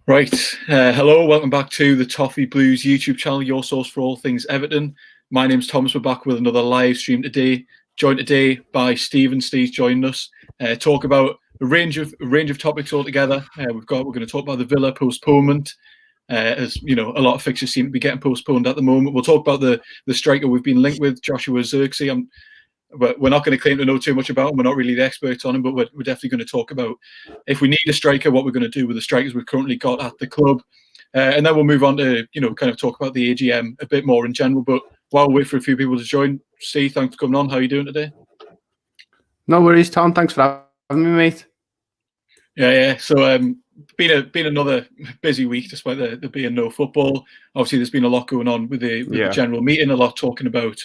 Right. Hello, welcome back to the Toffee Blues YouTube channel, your source for all things Everton. My name's Thomas. We're back with another live stream today. Joined today by Stephen. Steve's joining us. Talk about a range of topics altogether. We're going to talk about the Villa postponement. As you know, a lot of fixtures seem to be getting postponed at the moment. We'll talk about the striker we've been linked with, Joshua Zirkzee. But we're not going to claim to know too much about him. We're not really the experts on him, but we're definitely going to talk about if we need a striker, what we're going to do with the strikers we've currently got at the club. And then we'll move on to, kind of talk about the AGM a bit more in general. But while we wait for a few people to join, Steve, thanks for coming on. How are you doing today? No worries, Tom. Thanks for having me, mate. Yeah. So been another busy week despite there being no football. Obviously, there's been a lot going on with the general meeting, a lot talking about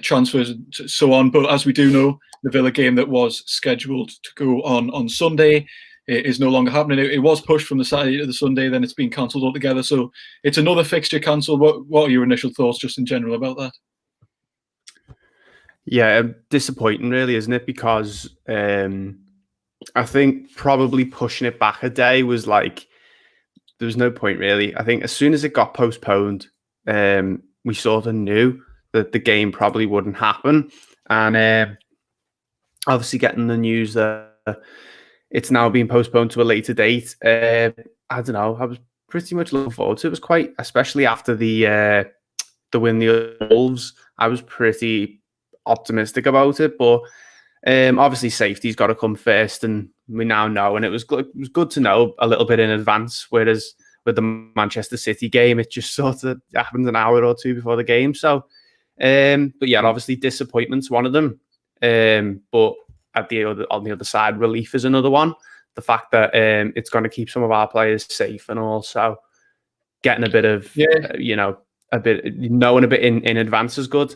transfers and so on. But as we do know, the Villa game that was scheduled to go on Sunday is no longer happening. It was pushed from the Saturday to the Sunday, then it's been cancelled altogether. So it's another fixture cancelled. What are your initial thoughts just in general about that? Yeah, disappointing really, isn't it? Because I think probably pushing it back a day was like, there was no point really. I think as soon as it got postponed, we sort of knew that the game probably wouldn't happen. And obviously getting the news that it's now being postponed to a later date, I don't know, I was pretty much looking forward to it. It was quite, especially after the win the Wolves, I was pretty optimistic about it. But obviously safety's got to come first, and we now know. And it was good to know a little bit in advance, whereas with the Manchester City game, it just sort of happened an hour or two before the game. So but yeah, obviously disappointment's one of them. But on the other side, relief is another one. The fact that it's going to keep some of our players safe, and also getting a bit of knowing a bit in advance is good.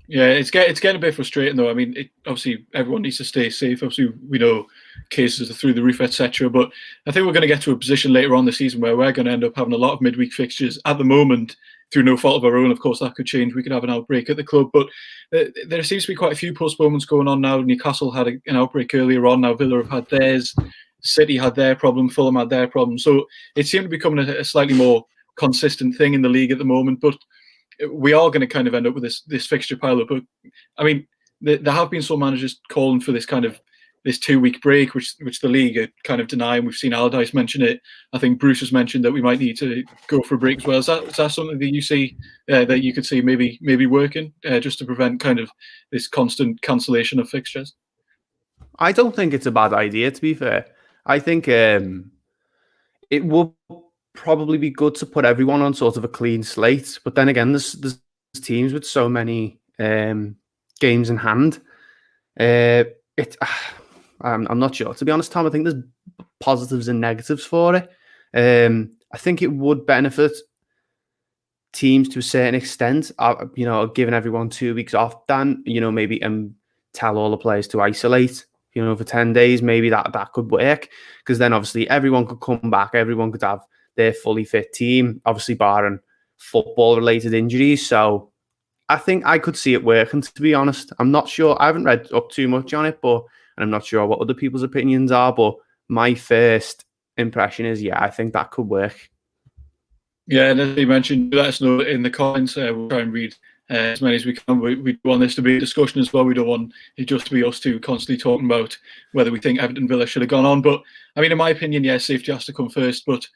Yeah, it's getting a bit frustrating though. I mean, obviously everyone needs to stay safe. Obviously, we know cases are through the roof, etc. But I think we're going to get to a position later on the season where we're going to end up having a lot of midweek fixtures. At the moment, through no fault of our own, of course, that could change. We could have an outbreak at the club, but there seems to be quite a few postponements going on now. Newcastle had an outbreak earlier on. Now Villa have had theirs. City had their problem. Fulham had their problem. So it seemed to be becoming a slightly more consistent thing in the league at the moment. But we are going to kind of end up with this fixture pile up. But I mean, there have been some managers calling for this 2-week break, which the league are kind of denying. We've seen Allardyce mention it. I think Bruce has mentioned that we might need to go for a break as well. Is that something that you see that you could see maybe working just to prevent kind of this constant cancellation of fixtures? I don't think it's a bad idea, to be fair. I think it will probably be good to put everyone on sort of a clean slate. But then again, there's teams with so many games in hand. I'm not sure, to be honest, Tom. I think there's positives and negatives for it. I think it would benefit teams to a certain extent. Giving everyone 2 weeks off, then maybe tell all the players to isolate. For 10 days, maybe that could work, because then obviously everyone could come back. Everyone could have their fully fit team, obviously barring football-related injuries. So I think I could see it working, to be honest. I'm not sure. I haven't read up too much on it, and I'm not sure what other people's opinions are, but my first impression is, yeah, I think that could work. Yeah, and as you mentioned, let us know in the comments. We'll try and read as many as we can. We want this to be a discussion as well. We don't want it just to be us two constantly talking about whether we think Everton Villa should have gone on. But I mean, in my opinion, yes, safety has to come first. But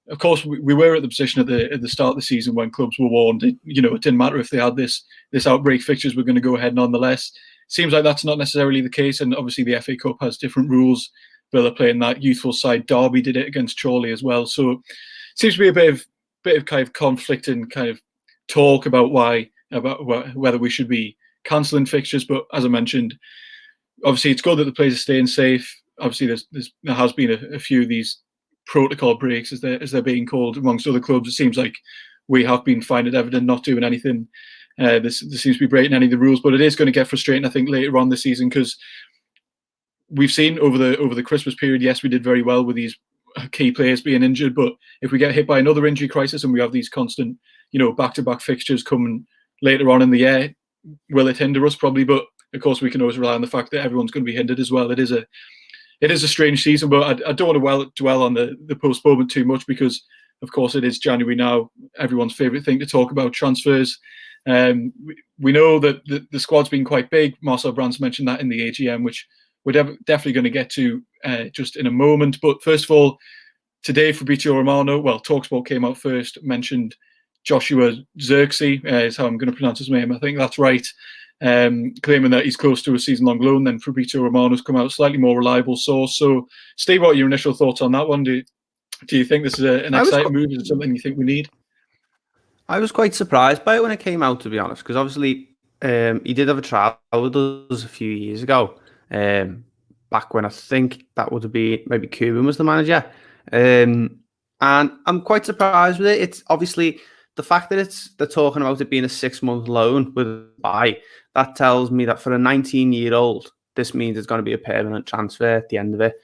of course, we were at the position at the start of the season when clubs were warned. It didn't matter if they had this outbreak, fixtures were going to go ahead nonetheless. Seems like that's not necessarily the case, and obviously the FA Cup has different rules. Villa playing that youthful side, Derby did it against Chorley as well. So it seems to be a bit of kind of conflict and kind of talk about whether we should be cancelling fixtures. But as I mentioned, obviously it's good that the players are staying safe. Obviously there has been a few of these protocol breaks, as they're being called, amongst other clubs. It seems like we have been fine at Everton, not doing anything. This seems to be breaking any of the rules, but it is going to get frustrating, I think, later on this season, because we've seen over the Christmas period, yes, we did very well with these key players being injured, but if we get hit by another injury crisis and we have these constant, back-to-back fixtures coming later on in the year, will it hinder us? Probably, but of course we can always rely on the fact that everyone's going to be hindered as well. It is a it is a strange season, but I don't want to dwell on the postponement too much because, of course, it is January now. Everyone's favourite thing to talk about, transfers. We know that the squad's been quite big. Marcel Brands mentioned that in the AGM, which we're definitely going to get to just in a moment. But first of all, today, Fabrizio Romano, TalkSport came out first, mentioned Joshua Zirkzee, is how I'm going to pronounce his name. I think that's right. Claiming that he's close to a season-long loan. Then Fabrizio Romano's come out, slightly more reliable source. So, Steve, what are your initial thoughts on that one? Do you think this is an exciting move? Is it something you think we need? I was quite surprised by it when it came out, to be honest, because obviously he did have a trial with us a few years ago, back when I think that would have been maybe Gbamin was the manager. And I'm quite surprised with it. It's obviously the fact that they're talking about it being a 6-month loan with a buy. That tells me that for a 19-year-old, this means it's going to be a permanent transfer at the end of it.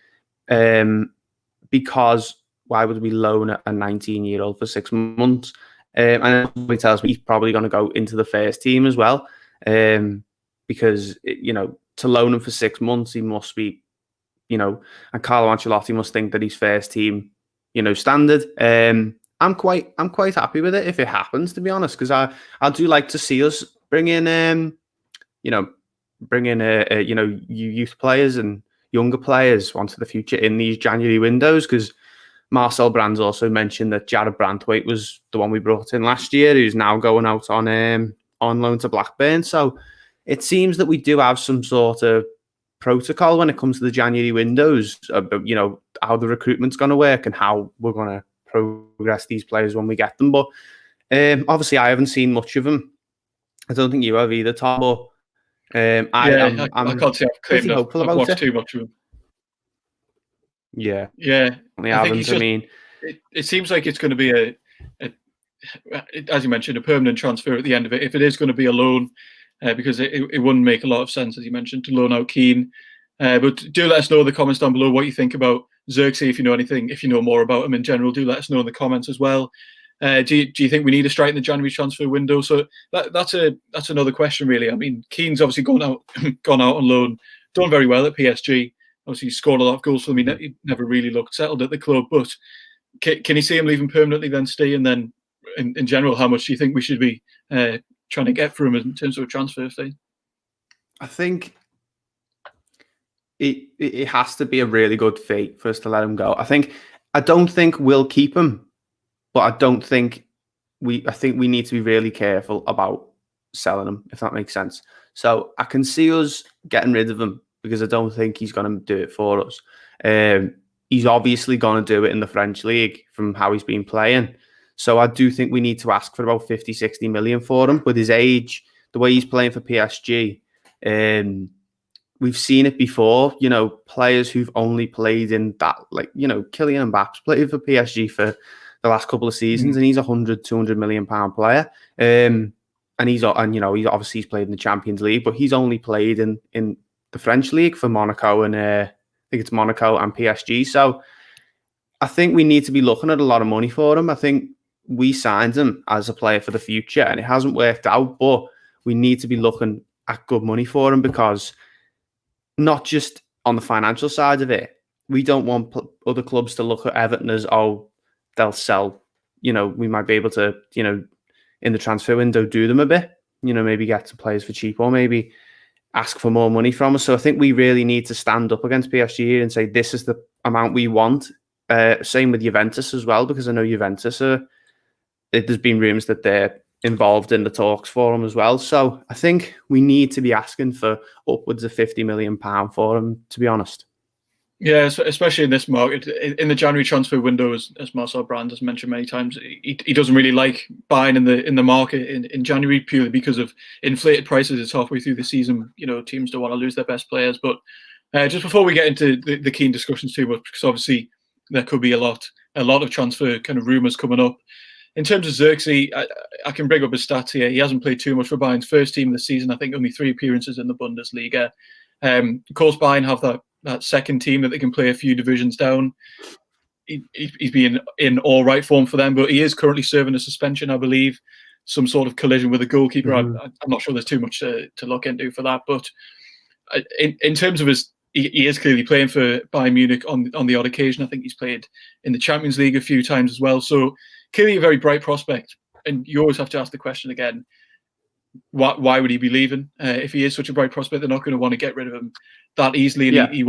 Because why would we loan a 19-year-old for 6 months? And it tells me he's probably going to go into the first team as well. Because, to loan him for 6 months, he must be, and Carlo Ancelotti must think that he's first team, standard. I'm quite happy with it if it happens, to be honest, because I do like to see us bring in youth players and younger players onto the future in these January windows, because Marcel Brands also mentioned that Jared Brantwaite was the one we brought in last year, who's now going out on loan to Blackburn. So it seems that we do have some sort of protocol when it comes to the January windows, about, how the recruitment's going to work and how we're going to progress these players when we get them. But obviously, I haven't seen much of them. I don't think you have either, Tom. But I can't say I've claimed I've watched too much of them. Yeah. I think it seems like it's going to be as you mentioned, a permanent transfer at the end of it. If it is going to be a loan, because it wouldn't make a lot of sense, as you mentioned, to loan out Keane. But do let us know in the comments down below what you think about Zirkzee. If you know anything, if you know more about him in general, do let us know in the comments as well. Do you think we need a strike in the January transfer window? So that's another question, really. I mean, Keane's obviously gone out on loan, done very well at PSG. Obviously, he scored a lot of goals for them. He never really looked settled at the club. But can you see him leaving permanently, then stay? And then, in general, how much do you think we should be trying to get for him in terms of a transfer fee? I think it has to be a really good fee for us to let him go. I don't think we'll keep him, but I think we need to be really careful about selling him, if that makes sense. So I can see us getting rid of him because I don't think he's going to do it for us. He's obviously going to do it in the French league from how he's been playing. So I do think we need to ask for about 50, 60 million for him. With his age, the way he's playing for PSG, we've seen it before, players who've only played in that, like, Kylian Mbappe's played for PSG for the last couple of seasons, and he's a 100, 200 million pound player. And he's obviously played in the Champions League, but he's only played in the French league for Monaco and I think it's Monaco and PSG. So I think we need to be looking at a lot of money for him. I think we signed him as a player for the future and it hasn't worked out, but we need to be looking at good money for him, because not just on the financial side of it, we don't want other clubs to look at Everton as, they'll sell, we might be able to, in the transfer window, do them a bit, maybe get some players for cheap or maybe ask for more money from us. So I think we really need to stand up against PSG and say, this is the amount we want. Same with Juventus as well, because I know Juventus there's been rumours that they're involved in the talks for him as well. So I think we need to be asking for upwards of £50 million for him, to be honest. Yeah, especially in this market, in the January transfer window, as Marcel Brands has mentioned many times, he doesn't really like buying in the market in January, purely because of inflated prices. It's halfway through the season, teams don't want to lose their best players. But just before we get into the Keane discussions too much, because obviously there could be a lot of transfer kind of rumours coming up. In terms of Zirkzee, I can bring up his stats here. He hasn't played too much for Bayern's first team this season. I think only 3 appearances in the Bundesliga. Of course, Bayern have that second team that they can play a few divisions down. He's been in all right form for them, but he is currently serving a suspension, I believe, some sort of collision with a goalkeeper. I'm not sure there's too much to look into for that. But in terms of his he is clearly playing for Bayern Munich on the odd occasion. I think he's played in the Champions League a few times as well. So clearly a very bright prospect. And you always have to ask the question again: why would he be leaving? If he is such a bright prospect, they're not going to want to get rid of him that easily. And he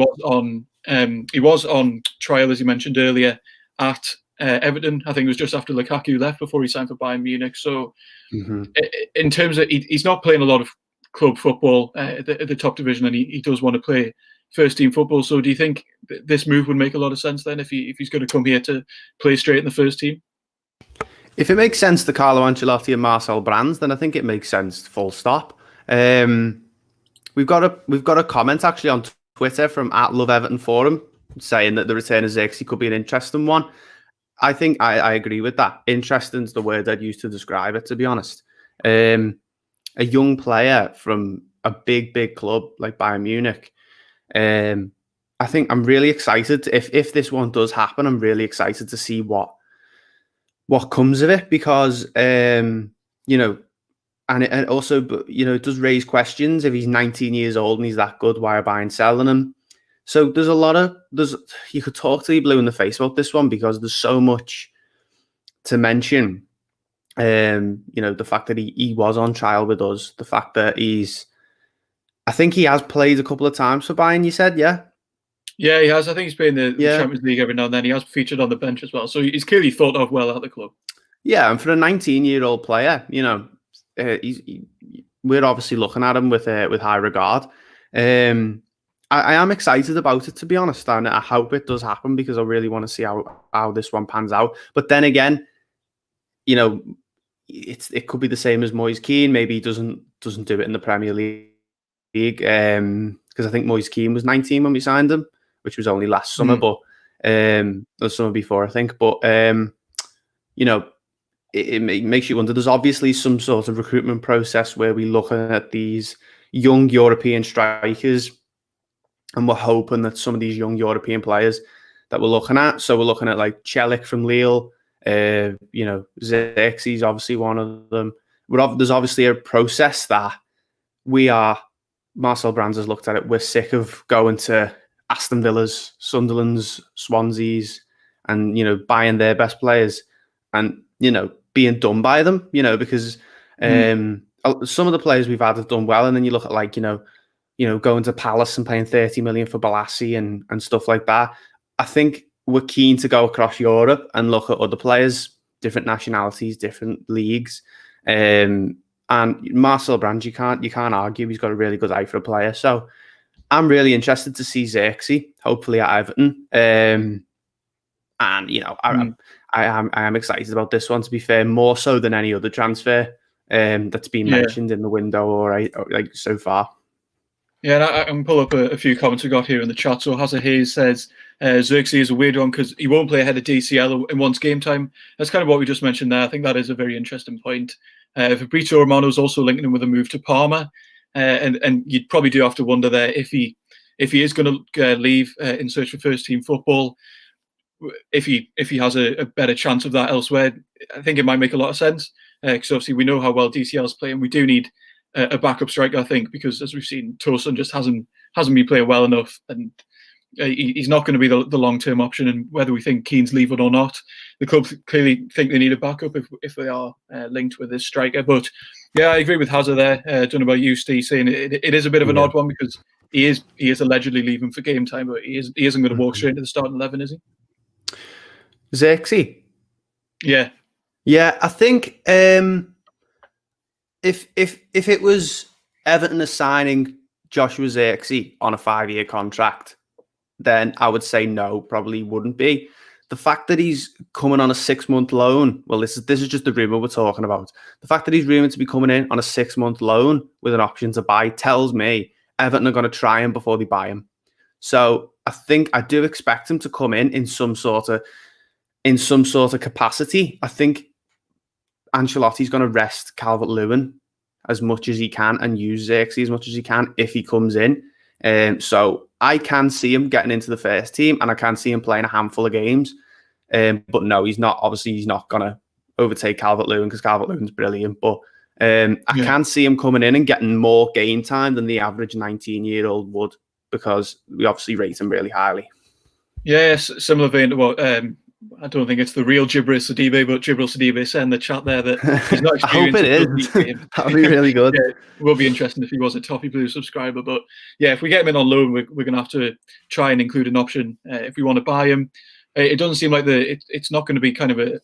was on trial, as you mentioned earlier, at Everton. I think it was just after Lukaku left before he signed for Bayern Munich. So in terms of he's not playing a lot of club football at the top division, and he does want to play first team football. So do you think this move would make a lot of sense then if he's going to come here to play straight in the first team? If it makes sense to Carlo Ancelotti and Marcel Brands, then I think it makes sense. Full stop. We've got a comment actually on Twitter from @LoveEvertonForum saying that the return of Zirkzee could be an interesting one. I think I agree with that. Interesting is the word I'd use to describe it, to be honest. A young player from a big club like Bayern Munich. I think I'm really excited. If this one does happen, I'm really excited to see what comes of it, because and also, it does raise questions. If he's 19 years old and he's that good, why are Bayern selling him? So you could talk till you blue in the face about this one, because there's so much to mention. The fact that he was on trial with us, the fact that I think he has played a couple of times for Bayern, you said, yeah? Yeah, he has. I think he's playing the Champions League every now and then. He has featured on the bench as well. So he's clearly thought of well at the club. Yeah, and for a 19-year-old player, we're obviously looking at him with high regard. I am excited about it, to be honest, and I hope it does happen, because I really want to see how this one pans out. But then again, it could be the same as Moise Kean. Maybe he doesn't do it in the Premier League, because I think Moise Kean was 19 when we signed him, which was only last summer, but the summer before, I think. But it makes you wonder. There's obviously some sort of recruitment process where we're looking at these young European strikers, and we're hoping that some of these young European players that we're looking at, so we're looking at like Celik from Lille, Zirkzee is obviously one of them. There's obviously a process that Marcel Brands has looked at it. We're sick of going to Aston Villa's, Sunderland's, Swansea's, and buying their best players, and being done by them. Because some of the players we've had have done well, and then you look at going to Palace and paying 30 million for Balassi and stuff like that. I think we're keen to go across Europe and look at other players, different nationalities, different leagues. And Marcel Brands, you can't argue he's got a really good eye for a player. So I'm really interested to see Zirkzee, hopefully at Everton. I am excited about this one, to be fair, more so than any other transfer that's been mentioned in the window or so far. Yeah, and I can pull up a few comments we got here in the chat. So Hazard Hayes says Zirkzee is a weird one because he won't play ahead of DCL in one's game time. That's kind of what we just mentioned there. I think that is a very interesting point. Fabrizio Romano is also linking him with a move to Parma, and you'd probably do have to wonder there if he is going to leave in search for first team football. If he has a better chance of that elsewhere, I think it might make a lot of sense, because obviously we know how well DCL's playing. We do need a backup striker, I think, because as we've seen, Tosun just hasn't been playing well enough, and he's not going to be the long-term option. And whether we think Keane's leaving or not, the club clearly think they need a backup if they are linked with this striker. But yeah, I agree with Hazard there. Don't know about you, Steve, saying it is a bit of an odd one, because he is allegedly leaving for game time, but he isn't going to walk straight into the starting 11, is he? Zirkzee? Yeah, I think if it was Everton assigning Joshua Zirkzee on a 5-year contract, then I would say no, probably wouldn't be. The fact that he's coming on a 6-month loan, well, this is just the rumour we're talking about. The fact that he's rumoured to be coming in on a 6-month loan with an option to buy tells me Everton are going to try him before they buy him. So I do expect him to come in some sort of capacity. I think Ancelotti's going to rest Calvert-Lewin as much as he can and use Zirkzee as much as he can if he comes in. So I can see him getting into the first team, and I can see him playing a handful of games. But no, he's not. Obviously, he's not going to overtake Calvert-Lewin, because Calvert-Lewin's brilliant. But I can see him coming in and getting more game time than the average 19-year-old would. because we obviously rate him really highly. Yeah, similar vein to what I don't think it's the real Jibril Sidibe, but Jibril Sidibe said in the chat there that he's not I hope it experienced. is. That'd be really good. Yeah, it will be interesting if he was a Toffee Blue subscriber. But yeah, if we get him in on loan, we're going to have to try and include an option if we want to buy him. It doesn't seem like it's not going to be kind of a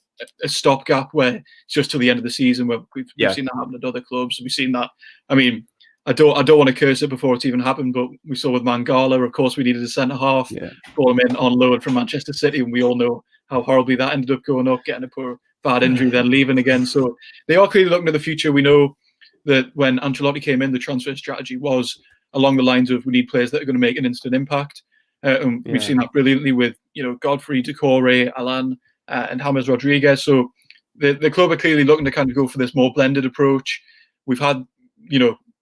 stopgap where it's just till the end of the season, where we've seen that happen at other clubs. We've seen that. I mean, I don't want to curse it before it's even happened, but we saw with Mangala, of course, we needed a centre half. Brought him in on loan from Manchester City, and we all know how horribly that ended up going up, getting a poor bad injury, then leaving again. So they are clearly looking to the future. We know that when Ancelotti came in, the transfer strategy was along the lines of we need players that are going to make an instant impact. And we've seen that brilliantly with Godfrey, Decore, Alan, and James Rodriguez. So the club are clearly looking to kind of go for this more blended approach. We've had,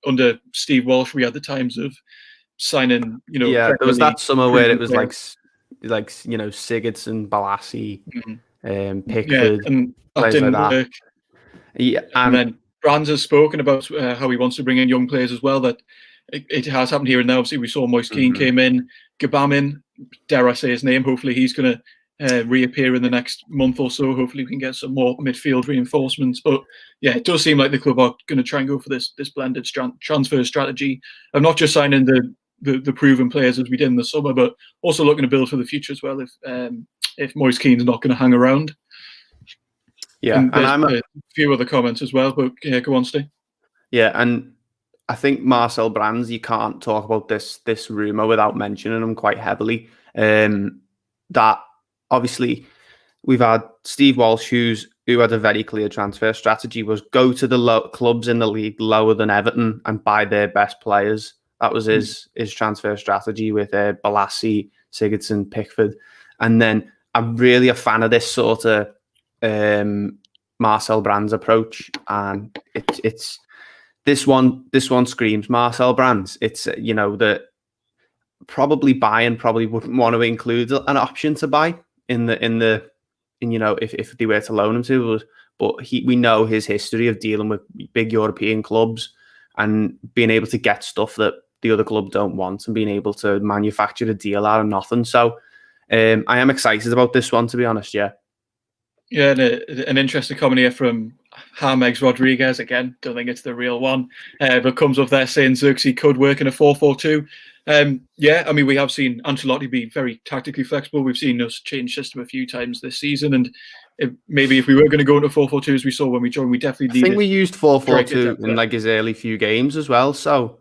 under Steve Walsh, we had the times of signing, there was that summer where it was players. like Sigurdsson, Balassi, Pickford, and that didn't work. And then Brands has spoken about how he wants to bring in young players as well. That it has happened here and now. Obviously, we saw Moise Kean came in, Gbamin, dare I say his name. Hopefully, he's going to reappear in the next month or so. Hopefully, we can get some more midfield reinforcements. But yeah, it does seem like the club are going to try and go for this blended transfer strategy of not just signing the proven players as we did in the summer, but also looking to build for the future as well. If Moise Kean's not going to hang around. Yeah, and I'm a few other comments as well, but yeah, go on, Steve. Yeah, and I think Marcel Brands, you can't talk about this rumour without mentioning him quite heavily. That obviously we've had Steve Walsh, who had a very clear transfer strategy, was go to the clubs in the league lower than Everton and buy their best players. That was his transfer strategy with Balassi, Sigurdsson, Pickford. And then I'm really a fan of this sort of Marcel Brands approach, and it's this one screams Marcel Brands. It's that probably Bayern probably wouldn't want to include an option to buy in if they were to loan him to, but we know his history of dealing with big European clubs and being able to get stuff that the other club don't want and being able to manufacture a deal out of nothing. So I am excited about this one, to be honest. Yeah, an interesting comment here from James Rodriguez. Again, don't think it's the real one, but comes up there saying Zirkzee could work in a 4-4-2. Yeah, I mean, we have seen Ancelotti be very tactically flexible. We've seen us change system a few times this season, and maybe if we were going to go into 4-4-2, as we saw when we joined, we definitely needed. I think we used 4-4-2 in like his early few games as well. So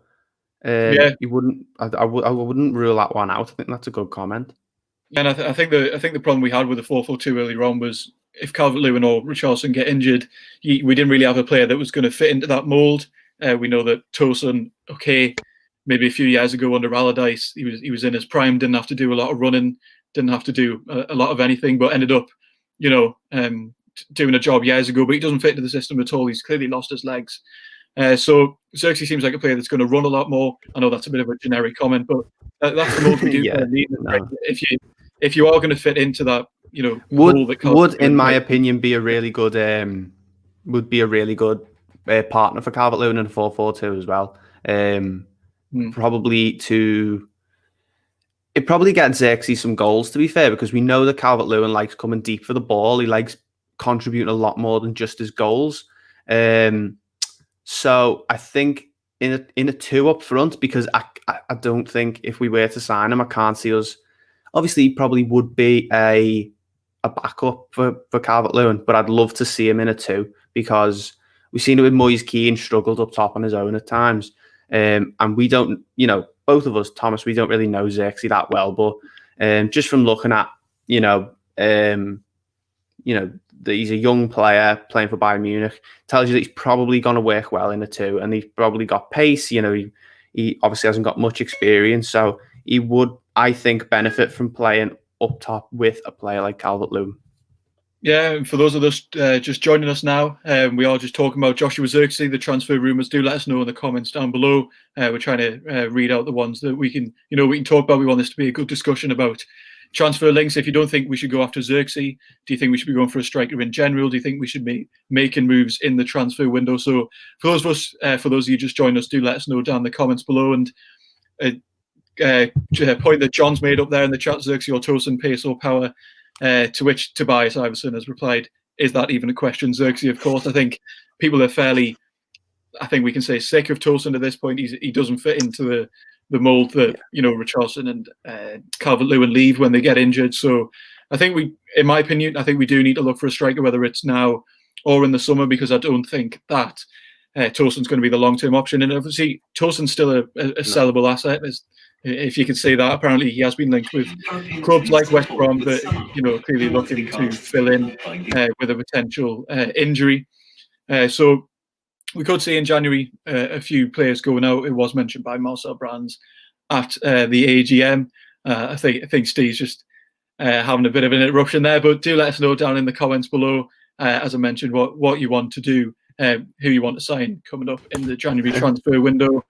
you wouldn't. I wouldn't rule that one out. I think that's a good comment. And I think the problem we had with the 4-4-2 earlier on was, if Calvert-Lewin or Richarlison get injured, we didn't really have a player that was going to fit into that mould. We know that Tosun, maybe a few years ago under Allardyce, he was in his prime, didn't have to do a lot of running, didn't have to do a lot of anything, but ended up, doing a job years ago. But he doesn't fit into the system at all. He's clearly lost his legs. So Zirkzee seems like a player that's going to run a lot more. I know that's a bit of a generic comment, but that's the mould we do need. No. If you are going to fit into that, would in my opinion be a really good partner for Calvert-Lewin in a 4-4-2 as well. Probably gets Zirkzee some goals, to be fair, because we know that Calvert-Lewin likes coming deep for the ball. He likes contributing a lot more than just his goals. So I think in a 2 up front, because I don't think if we were to sign him, I can't see us. Obviously, he probably would be a backup for Calvert-Lewin, but I'd love to see him in a 2, because we've seen it with Moise Kean, struggled up top on his own at times. And we don't, both of us, Thomas, we don't really know Zirkzee that well, but just from looking at, that he's a young player playing for Bayern Munich, tells you that he's probably going to work well in a 2, and he's probably got pace. He obviously hasn't got much experience, so he would, I think, benefit from playing up top with a player like Calvert-Lewin. Yeah, and for those of us just joining us now, we are just talking about Joshua Zirkzee, the transfer rumours. Do let us know in the comments down below. We're trying to read out the ones that we can talk about. We want this to be a good discussion about transfer links. If you don't think we should go after Zirkzee, do you think we should be going for a striker in general? Do you think we should be making moves in the transfer window? So for those of you just joined us, do let us know down in the comments below. And point that John's made up there in the chat, Zirkzee or Tosin, pace or power, to which Tobias Iverson has replied, is that even a question? Zirkzee, of course. I think people are fairly, I think we can say, sick of Tosin at this point. He doesn't fit into the mould that, Richarlison and Calvert-Lewin leave when they get injured. So I think in my opinion, I think we do need to look for a striker, whether it's now or in the summer, because I don't think that Tosin's going to be the long-term option. And obviously, Tosin's still a sellable asset, if you could say that. Apparently, he has been linked with clubs like West Brom that, clearly looking to fill in with a potential injury. So we could see in January a few players going out. It was mentioned by Marcel Brands at the AGM. I think Steve's just having a bit of an interruption there, but do let us know down in the comments below, as I mentioned, what you want to do, who you want to sign coming up in the January transfer window.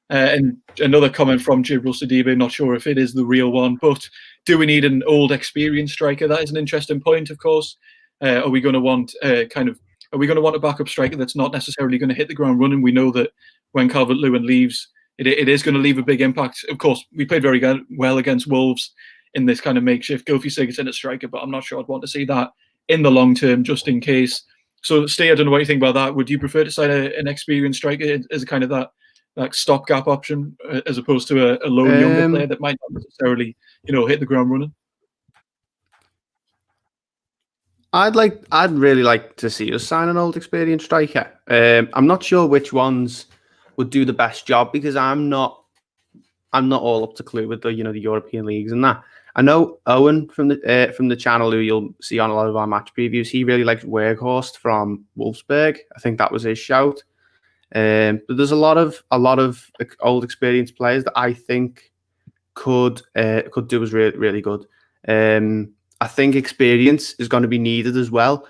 And another comment from Jibril Sidibe, not sure if it is the real one, but do we need an old experienced striker? That is an interesting point, of course. Are we going to want a backup striker that's not necessarily going to hit the ground running? We know that when Calvert-Lewin leaves, it is going to leave a big impact. Of course, we played very well against Wolves in this kind of makeshift Gylfi Sigurdsson striker, but I'm not sure I'd want to see that in the long term, just in case. So, Steve, I don't know what you think about that. Would you prefer to sign an experienced striker as a kind of that stopgap option, as opposed to a lone younger player that might not necessarily, hit the ground running? I'd really like to see us sign an old experienced striker. I'm not sure which ones would do the best job, because I'm not all up to clue with the the European leagues and that. I know Owen from the channel, who you'll see on a lot of our match previews, he really likes Weghorst from Wolfsburg. I think that was his shout. But there's a lot of old experienced players that I think could do us really, really good. I think experience is going to be needed as well.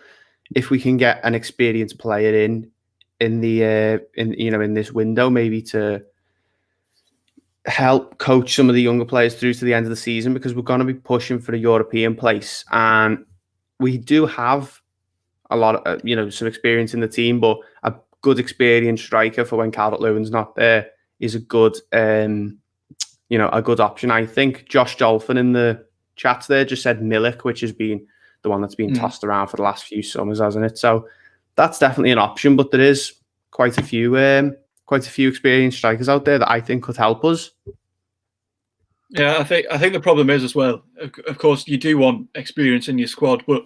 If we can get an experienced player in this window, maybe to help coach some of the younger players through to the end of the season, because we're going to be pushing for a European place, and we do have a lot of some experience in the team, but a good experienced striker for when Calvert-Lewin's not there is a good a good option. I think Josh Dolphin in the chat there just said Milik, which has been the one that's been tossed around for the last few summers, hasn't it? So that's definitely an option, but there is quite a few experienced strikers out there that I think could help us. Yeah, I think the problem is as well. Of course, you do want experience in your squad, but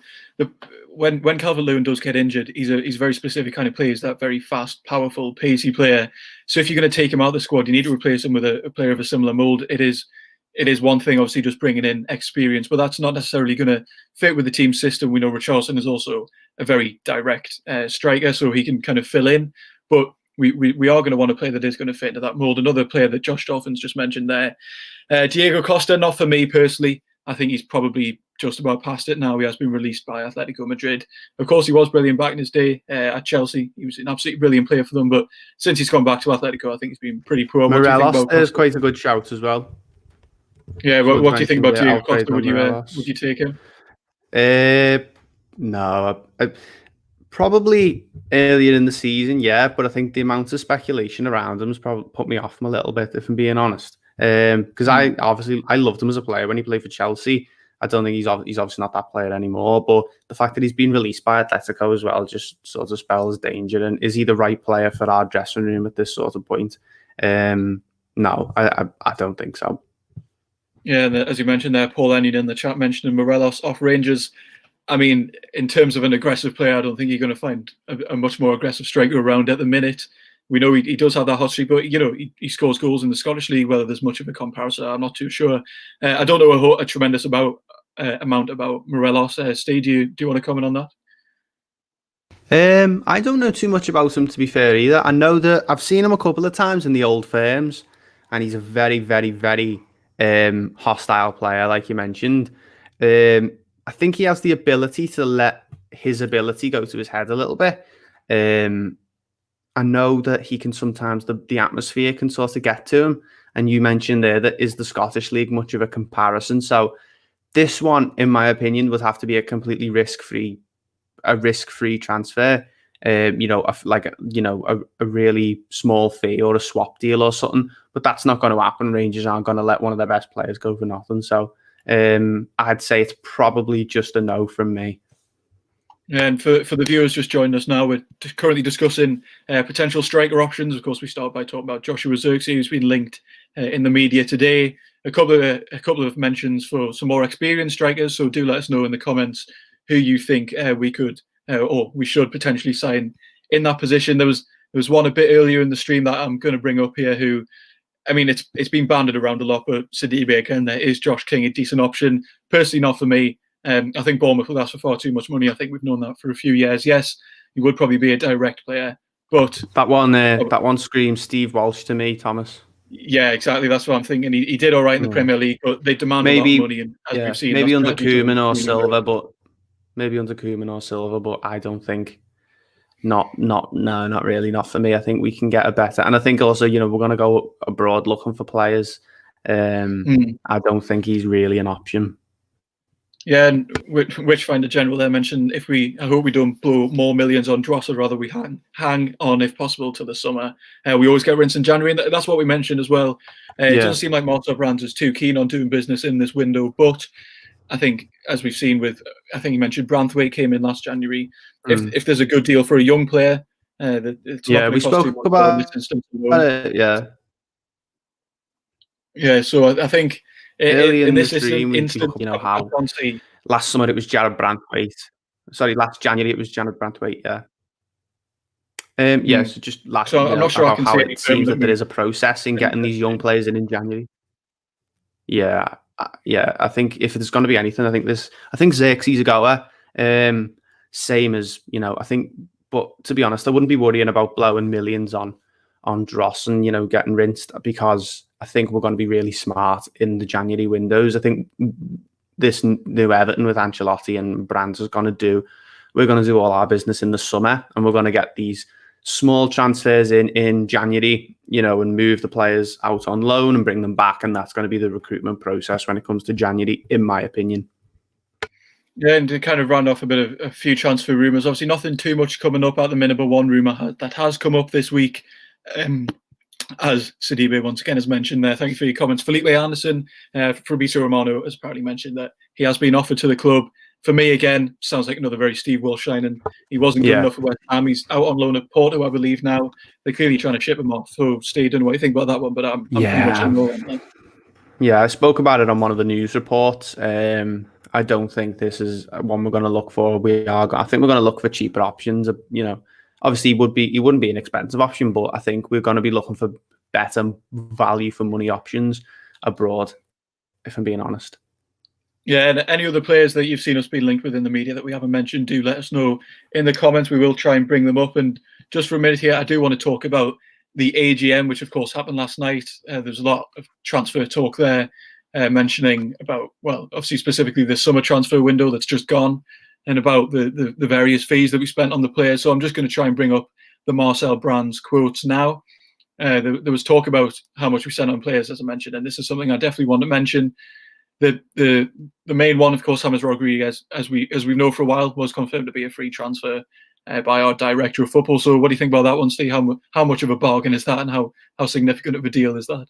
when Calvert-Lewin does get injured, he's a very specific kind of player. He's that very fast, powerful, pacey player. So if you're going to take him out of the squad, you need to replace him with a player of a similar mould. It is one thing, obviously, just bringing in experience, but that's not necessarily going to fit with the team system. We know Richarlison is also a very direct striker, so he can kind of fill in. But we are going to want a player that is going to fit into that mould. Another player that Josh Dolphin's just mentioned there, Diego Costa, not for me personally. I think he's probably just about past it now. He has been released by Atletico Madrid. Of course, he was brilliant back in his day at Chelsea. He was an absolutely brilliant player for them, but since he's gone back to Atletico, I think he's been pretty poor. Morelos is quite a good shout as well. Yeah, what do you think about Diego Costa? Would you take him? No, probably earlier in the season, yeah, but I think the amount of speculation around him has probably put me off him a little bit, if I'm being honest. Because I loved him as a player when he played for Chelsea. I don't think he's obviously not that player anymore, but the fact that he's been released by Atletico as well just sort of spells danger. And is he the right player for our dressing room at this sort of point? No, I don't think so. Yeah, and as you mentioned there, Paul Ennion in the chat mentioned Morelos off Rangers. I mean, in terms of an aggressive player, I don't think you're going to find a much more aggressive striker around at the minute. We know he does have that hot streak, but he scores goals in the Scottish League. Whether there's much of a comparison, I'm not too sure. I don't know a tremendous amount about Morelos. Steve, do you want to comment on that? I don't know too much about him, to be fair, either. I know that I've seen him a couple of times in the old firms, and he's a very, very, very hostile player, like you mentioned. I think he has the ability to let his ability go to his head a little bit. I know that he can sometimes, the atmosphere can sort of get to him. And you mentioned there that is the Scottish League much of a comparison. So this one, in my opinion, would have to be a completely risk-free transfer. a really small fee or a swap deal or something. But that's not going to happen. Rangers aren't going to let one of their best players go for nothing. So I'd say it's probably just a no from me. And for the viewers just joining us now, we're currently discussing potential striker options. Of course, we start by talking about Joshua Zirkzee, who's been linked in the media today. A couple of mentions for some more experienced strikers. So do let us know in the comments who you think we could or we should potentially sign in that position. There was one a bit earlier in the stream that I'm going to bring up here. Who, I mean, it's been banded around a lot, but Sidibe again. There is Josh King a decent option? Personally, not for me. I think Bournemouth will ask for far too much money. I think we've known that for a few years. Yes, he would probably be a direct player, but that one screams Steve Walsh to me, Thomas. Yeah, exactly. That's what I'm thinking. He did all right in the Premier League, but they demand a lot of money, and as we've seen, maybe under Koeman or Silva, but I don't think. Not really, not for me. I think we can get a better, and I think also, we're going to go abroad looking for players. I don't think he's really an option. Yeah, and Witchfinder General there mentioned I hope we don't blow more millions on Dross, or rather we hang on if possible to the summer. We always get rinsed in January, and that's what we mentioned as well. It doesn't seem like Marcel Brands is too keen on doing business in this window, but I think, as we've seen I think you mentioned Branthwaite came in last January. If there's a good deal for a young player, it's not going to cost too much in this instance. Yeah, so I think early in this the stream, instance, how last summer it was Jared Branthwaite. Sorry, last January it was Jared Branthwaite. So just last. So I'm not sure I can how see it seems that there is a process in getting these young players in January. Yeah. I think if there's going to be anything, I think Zirkzee's a goer. Same as I think. But to be honest, I wouldn't be worrying about blowing millions on Dross and getting rinsed, because I think we're going to be really smart in the January windows. I think this new Everton with Ancelotti and Brands we're going to do all our business in the summer, and we're going to get these small transfers in January, and move the players out on loan and bring them back, and that's going to be the recruitment process when it comes to January, in my opinion. Yeah, and to kind of round off a few transfer rumours, obviously nothing too much coming up at the minute, but one rumour that has come up this week, as Sidibe once again has mentioned there. Thank you for your comments. Felipe Anderson, Fabrizio Romano has apparently mentioned that he has been offered to the club. For me, again, sounds like another very Steve Walsh signing. He wasn't good enough for West Ham. He's out on loan at Porto, I believe now. They're clearly trying to ship him off. So, Steve, I don't know what you think about that one, but I'm pretty much in on that. Yeah, I spoke about it on one of the news reports. I don't think this is one we're going to look for. I think we're going to look for cheaper options. Obviously, he wouldn't be an expensive option, but I think we're going to be looking for better value for money options abroad, if I'm being honest. Yeah, and any other players that you've seen us be linked with in the media that we haven't mentioned, do let us know in the comments. We will try and bring them up. And just for a minute here, I do want to talk about the AGM, which of course happened last night. There's a lot of transfer talk there, mentioning about, well, obviously specifically the summer transfer window that's just gone, and about the various fees that we spent on the players. So I'm just going to try and bring up the Marcel Brands quotes now. There was talk about how much we spent on players, as I mentioned, and this is something I definitely want to mention. The main one, of course, James Rodriguez, as we know for a while, was confirmed to be a free transfer by our director of football. So what do you think about that one, Steve? How much of a bargain is that, and how significant of a deal is that?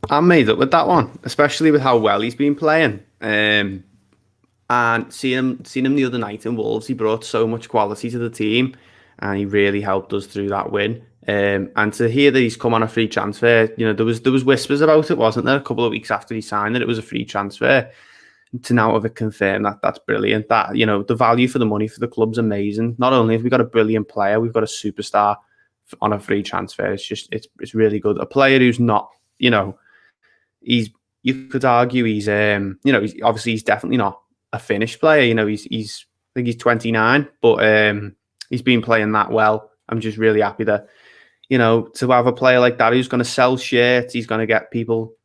I'm made up with that one, especially with how well he's been playing. And seeing him the other night in Wolves, he brought so much quality to the team, and he really helped us through that win. And to hear that he's come on a free transfer, there was whispers about it, wasn't there, a couple of weeks after he signed that it was a free transfer. To now have it confirmed, that's brilliant. That the value for the money for the club's amazing. Not only have we got a brilliant player, we've got a superstar on a free transfer. It's really good. A player who's not, you could argue he's he's definitely not a finished player. I think he's 29, but he's been playing that well. I'm just really happy that, to have a player like that who's going to sell shirts, he's going to get people,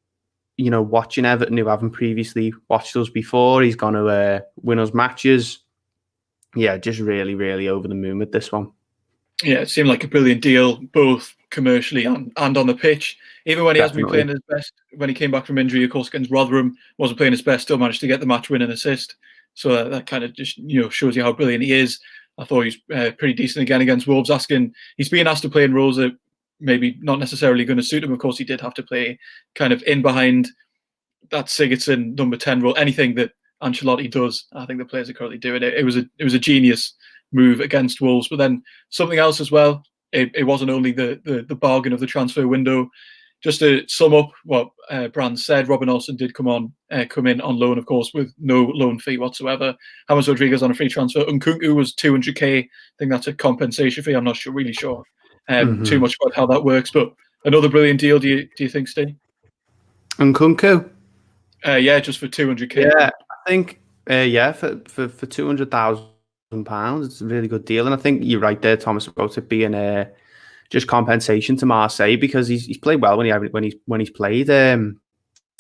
watching Everton who haven't previously watched us before. He's going to win us matches. Yeah, just really, really over the moon with this one. Yeah, it seemed like a brilliant deal, both commercially and on the pitch. Even when he hasn't been playing his best, when he came back from injury, of course, against Rotherham, wasn't playing his best, still managed to get the match-winning assist. So that kind of just shows you how brilliant he is. I thought he's pretty decent again against Wolves. He's being asked to play in roles that maybe not necessarily going to suit him. Of course, he did have to play kind of in behind that Sigurdsson number 10 role. Anything that Ancelotti does, I think the players are currently doing it. It was a genius move against Wolves. But then something else as well. It wasn't only the bargain of the transfer window. Just to sum up what Brands said, Robin Olsen did come in on loan, of course, with no loan fee whatsoever. James Rodriguez on a free transfer. Nkunku was 200k. I think that's a compensation fee. I'm not really sure too much about how that works, but another brilliant deal. Do you think, Steve? Nkunku? Yeah, just for 200k. Yeah, I think for £200,000, it's a really good deal, and I think you're right there, Thomas, about it being just compensation to Marseille, because he's played well when he's played.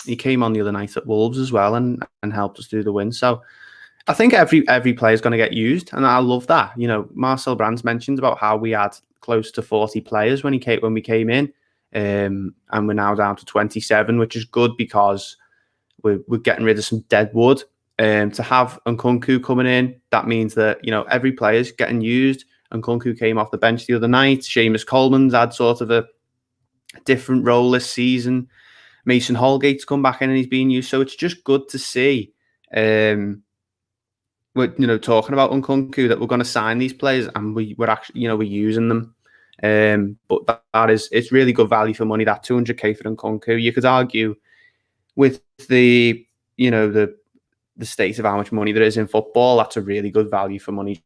He came on the other night at Wolves as well and helped us through the win. So I think every player is going to get used, and I love that. You know, Marcel Brands mentioned about how we had close to 40 players when we came in, and we're now down to 27, which is good because we're getting rid of some dead wood. To have Nkunku coming in, that means that, you know, every player's getting used. Nkunku came off the bench the other night. Seamus Coleman's had sort of a different role this season. Mason Holgate's come back in and he's being used. So it's just good to see. We're talking about Nkunku, that we're going to sign these players and we're actually, we're using them. But it's really good value for money. That 200k for Nkunku. You could argue with the state of how much money there is in football, that's a really good value for money.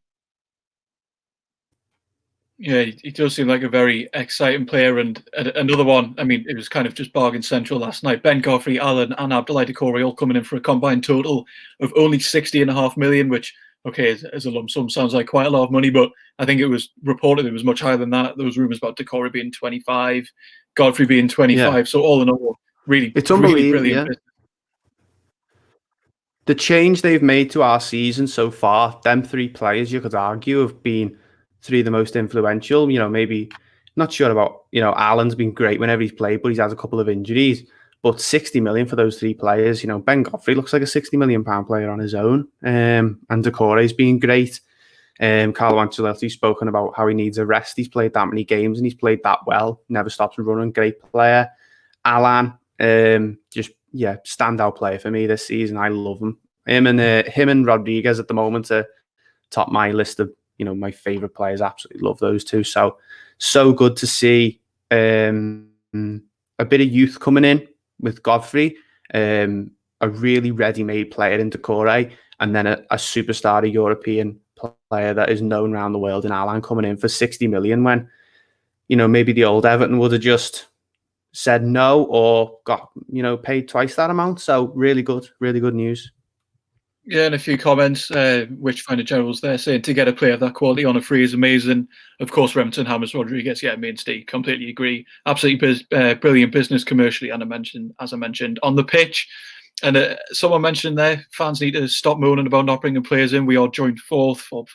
Yeah, he does seem like a very exciting player. And another one, I mean, it was kind of just bargain central last night. Ben Godfrey, Allen and Abdoulaye Doucouré all coming in for a combined total of only 60.5 million, which, okay, as a lump sum sounds like quite a lot of money, but I think it was reported it was much higher than that. There was rumours about Doucouré being 25, Godfrey being 25. Yeah. So all in all, it's really brilliant. Yeah. The change they've made to our season so far, them three players, you could argue, have been three of the most influential. Maybe not sure about, Allen's been great whenever he's played, but he's had a couple of injuries. But 60 million for those three players, Ben Godfrey looks like a 60 million pound player on his own. And Doucouré's been great. Carlo Ancelotti's spoken about how he needs a rest. He's played that many games and he's played that well. Never stops running. Great player. Allen, standout player for me this season. I love him. Him and Rodriguez at the moment are top my list of my favorite players. Absolutely love those two. So good to see a bit of youth coming in with Godfrey, a really ready-made player in Doucouré, and then a superstar, a European player that is known around the world in Allen coming in for 60 million when maybe the old Everton would have just said no or got paid twice that amount. So really good news. Yeah, and a few comments, which kind of generals there saying to get a player of that quality on a free is amazing. Of course, Remington, James Rodriguez, yeah, me and Steve completely agree. Absolutely brilliant business commercially, and as I mentioned on the pitch. And someone mentioned there, fans need to stop moaning about not bringing players in. We are joined fourth, 4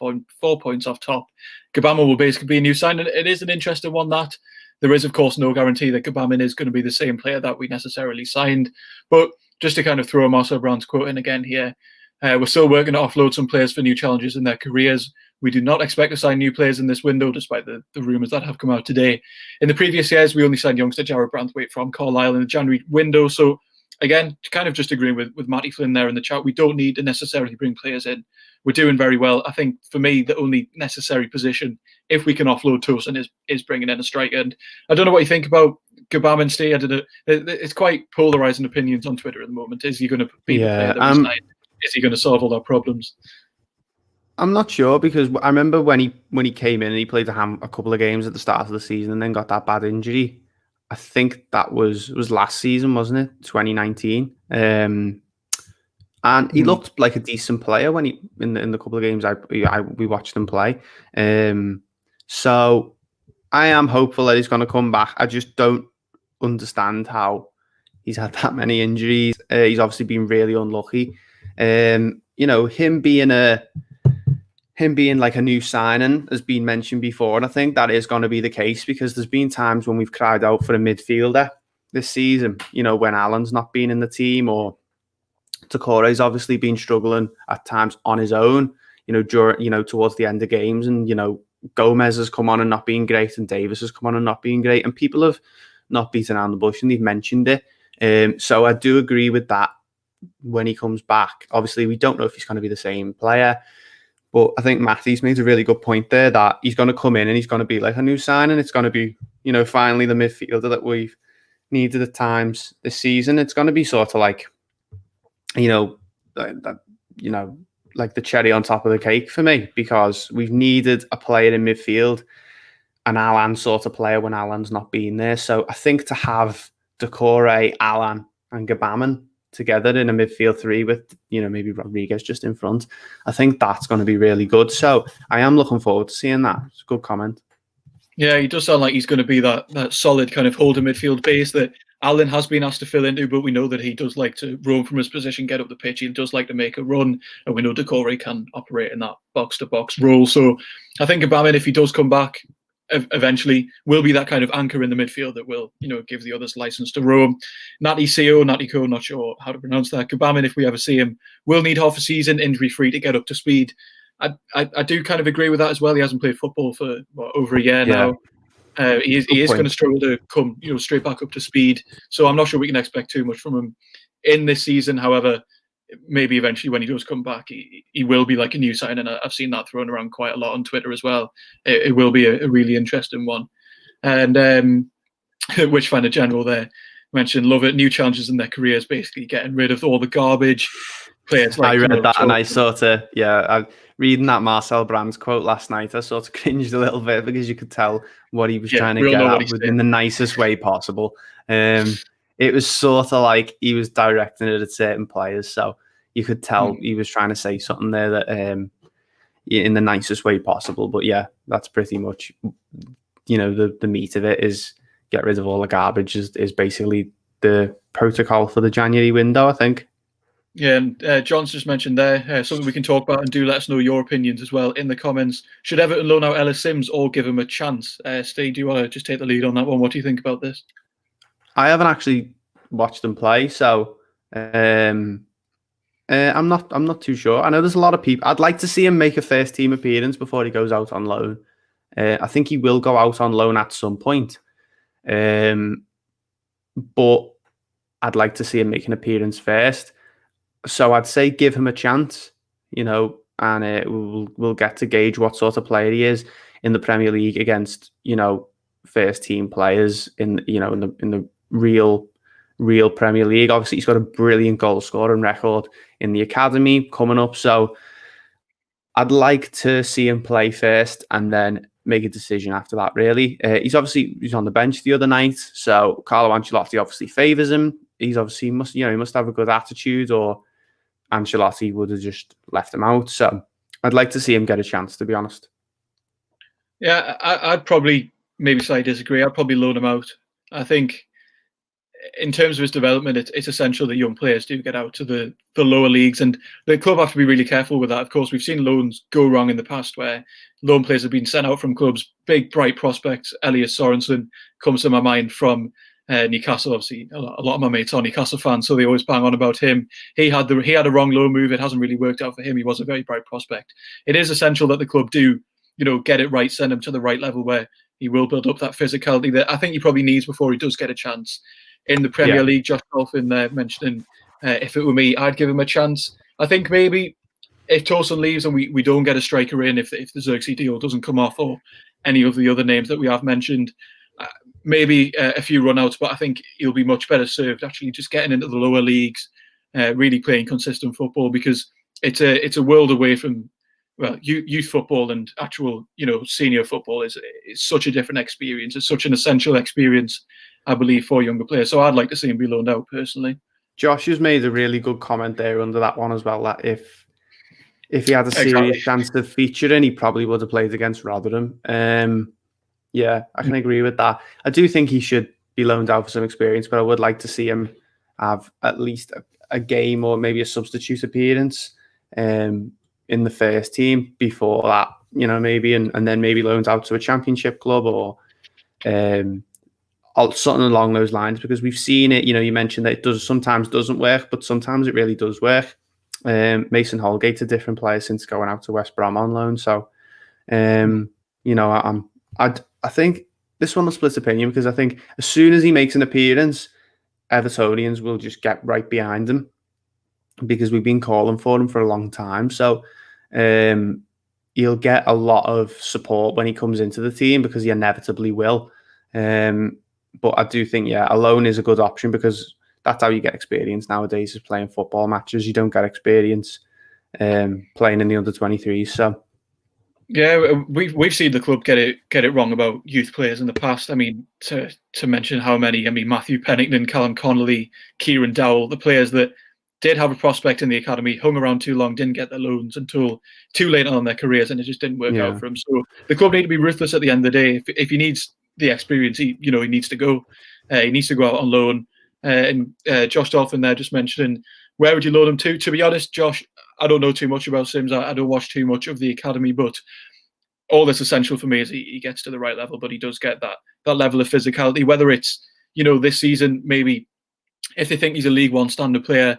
points off top. Gbamin will basically be a new sign, and it is an interesting one that there is, of course, no guarantee that Gbamin is going to be the same player that we necessarily signed. But just to kind of throw a Marcel Brands quote in again here, we're still working to offload some players for new challenges in their careers. We do not expect to sign new players in this window, despite the rumours that have come out today. In the previous years, we only signed youngster Jarrod Branthwaite from Carlisle in the January window. So, again, kind of just agreeing with Matty Flynn there in the chat, we don't need to necessarily bring players in. We're doing very well. I think, for me, the only necessary position, if we can offload Tosin, is bringing in a striker. And I don't know what you think about Gbamin, Steve. I don't know. It's quite polarising opinions on Twitter at the moment. Is he going to be the player that we signed? Is he going to solve all our problems? I'm not sure, because I remember when he came in and he played a couple of games at the start of the season and then got that bad injury. I think that was last season, wasn't it? 2019. And he looked like a decent player when he in the couple of games we watched him play. So I am hopeful that he's going to come back. I just don't understand how he's had that many injuries. He's obviously been really unlucky. Him being like a new signing has been mentioned before, and I think that is going to be the case, because there's been times when we've cried out for a midfielder this season, when Allen's not been in the team, or Doucouré's obviously been struggling at times on his own. towards the end of games, and Gomez has come on and not being great, and Davis has come on and not being great, and people have not beaten around the bush and they've mentioned it. So I do agree with that when he comes back. Obviously, we don't know if he's going to be the same player, but I think Matthew's made a really good point there that he's going to come in and he's going to be like a new signing. It's going to be, finally the midfielder that we've needed at times this season. It's going to be sort of like, like the cherry on top of the cake for me, because we've needed a player in midfield, an Alan sort of player when Alan's not been there. So I think to have Decore, Alan and Gbamin together in a midfield three with, maybe Rodriguez just in front, I think that's going to be really good. So I am looking forward to seeing that. It's a good comment. Yeah, he does sound like he's going to be that solid kind of holding midfield base that Alan has been asked to fill into, but we know that he does like to roam from his position, get up the pitch. He does like to make a run, and we know Decore can operate in that box-to-box role. So I think Gbamin, if he does come back, eventually will be that kind of anchor in the midfield that will, give the others license to roam. Natty Co, not sure how to pronounce that. Gbamin, if we ever see him, will need half a season injury-free to get up to speed. I do kind of agree with that as well. He hasn't played football for over a year now. He is going to struggle to come, straight back up to speed. So I'm not sure we can expect too much from him in this season. However, maybe eventually when he does come back, he will be like a new signing. I've seen that thrown around quite a lot on Twitter as well. It will be a really interesting one. And which fan of general there mentioned, love it. New challenges in their careers, basically getting rid of all the garbage. Players like, I read that and I sort of, reading that Marcel Brands quote last night, I sort of cringed a little bit because you could tell what he was trying to get at in the nicest way possible. It was sort of like he was directing it at certain players, so you could tell he was trying to say something there that in the nicest way possible. But yeah, that's pretty much, the meat of it is get rid of all the garbage is basically the protocol for the January window, I think. Yeah, and John's just mentioned there, something we can talk about, and do let us know your opinions as well in the comments. Should Everton loan out Ellis Sims or give him a chance? Steve, do you want to just take the lead on that one? What do you think about this? I haven't actually watched him play, so I'm not too sure. I know there's a lot of people. I'd like to see him make a first team appearance before he goes out on loan. I think he will go out on loan at some point, but I'd like to see him make an appearance first. So I'd say give him a chance, and we'll get to gauge what sort of player he is in the Premier League against, first team players in the real Premier League. Obviously, he's got a brilliant goal scoring record in the academy coming up. So I'd like to see him play first and then make a decision after that, really. He's on the bench the other night. So Carlo Ancelotti obviously favours him. He must have a good attitude, or Ancelotti would have just left him out. So I'd like to see him get a chance, to be honest. Yeah, I'd probably maybe slightly disagree. I'd probably loan him out. I think in terms of his development, it's essential that young players do get out to the lower leagues, and the club have to be really careful with that. Of course, we've seen loans go wrong in the past where loan players have been sent out from clubs, big, bright prospects. Elias Sorensen comes to my mind from Newcastle. Obviously, a lot of my mates are Newcastle fans, so they always bang on about him. He had a wrong loan move. It hasn't really worked out for him. He was a very bright prospect. It is essential that the club do, get it right, send him to the right level where he will build up that physicality that I think he probably needs before he does get a chance in the Premier League. Josh Dolphin mentioning, if it were me, I'd give him a chance. I think maybe if Tosin leaves and we don't get a striker in, if the Zirkzee deal doesn't come off, or any of the other names that we have mentioned, maybe a few run-outs, but I think he'll be much better served actually just getting into the lower leagues, really playing consistent football, because it's a world away from youth football, and actual senior football is such a different experience. It's such an essential experience, I believe, for younger players. So I'd like to see him be loaned out personally. Josh has made a really good comment there under that one as well, that if he had a serious chance of featuring, he probably would have played against Rotherham. Yeah, I can agree with that. I do think he should be loaned out for some experience, but I would like to see him have at least a game or maybe a substitute appearance in the first team before that, maybe, and then maybe loaned out to a championship club or something along those lines, because we've seen it. You mentioned that it sometimes doesn't work, but sometimes it really does work. Mason Holgate's a different player since going out to West Brom on loan. So, you know, I think this one will split opinion, because I think as soon as he makes an appearance, Evertonians will just get right behind him, because we've been calling for him for a long time. So he'll get a lot of support when he comes into the team, because he inevitably will. But I do think, yeah, a loan is a good option, because that's how you get experience nowadays, is playing football matches. You don't get experience playing in the under-23s. So Yeah, we've seen the club get it wrong about youth players in the past. I mean, to mention how many, I mean, Matthew Pennington, Callum Connolly, Kieran Dowell, the players that did have a prospect in the academy, hung around too long, didn't get their loans until too late on in their careers, and it just didn't work out for them. So the club need to be ruthless at the end of the day. If he needs the experience, he needs to go. He needs to go out on loan. And Josh Dolphin there just mentioning, where would you loan him to? To be honest, Josh, I don't know too much about Sims. I don't watch too much of the academy, but all that's essential for me is he gets to the right level, but he does get that level of physicality. Whether it's this season, maybe if they think he's a League One standard player,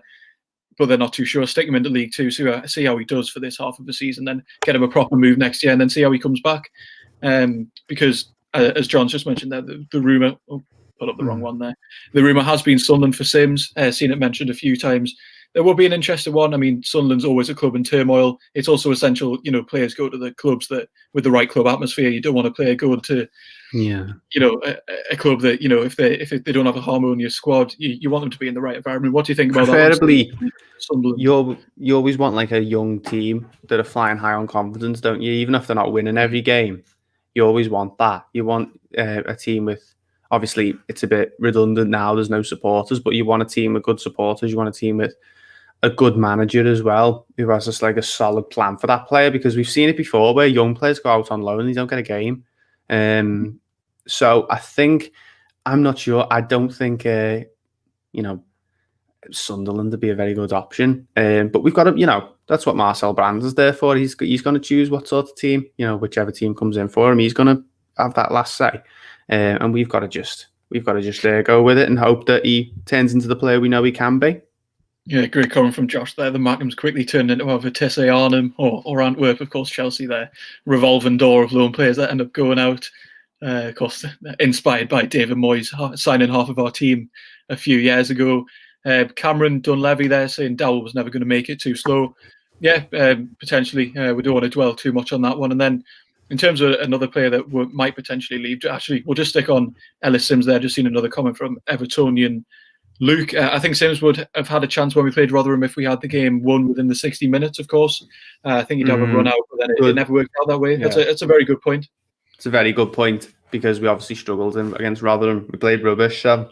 but they're not too sure, stick him into League Two, see how he does for this half of the season, then get him a proper move next year, and then see how he comes back. Because as John's just mentioned there, the rumor. Oh, put up the wrong one there. The rumour has been Sunderland for Sims. Seen it mentioned a few times. There will be an interesting one. I mean, Sunderland's always a club in turmoil. It's also essential, players go to the clubs that with the right club atmosphere. You don't want a player going to, a club that if they don't have a harmonious squad, you want them to be in the right environment. What do you think about preferably, that? Sunderland. You always want like a young team that are flying high on confidence, don't you? Even if they're not winning every game, you always want that. You want a team with. Obviously, it's a bit redundant now. There's no supporters, but you want a team with good supporters. You want a team with a good manager as well, who has just like a solid plan for that player, because we've seen it before where young players go out on loan and they don't get a game. So I think, I'm not sure. I don't think, Sunderland would be a very good option. But we've got to, that's what Marcel Brands is there for. He's going to choose what sort of team, whichever team comes in for him, he's going to have that last say. And we've got to just go with it and hope that he turns into the player we know he can be. Yeah, great comment from Josh there. The Mackems quickly turned into either Tesse Arnhem or Antwerp, of course, Chelsea, their revolving door of loan players that end up going out. Of course, inspired by David Moyes signing half of our team a few years ago. Cameron Dunleavy there saying Dowell was never going to make it, too slow. Yeah, potentially. We don't want to dwell too much on that one. And then in terms of another player that might potentially leave, actually, we'll just stick on Ellis Sims there. Just seen another comment from Evertonian Luke. I think Sims would have had a chance when we played Rotherham if we had the game won within the 60 minutes, of course. I think he'd have a run out, but then it never worked out that way. Yeah. It's a very good point. It's a very good point, because we obviously struggled against Rotherham. We played rubbish. So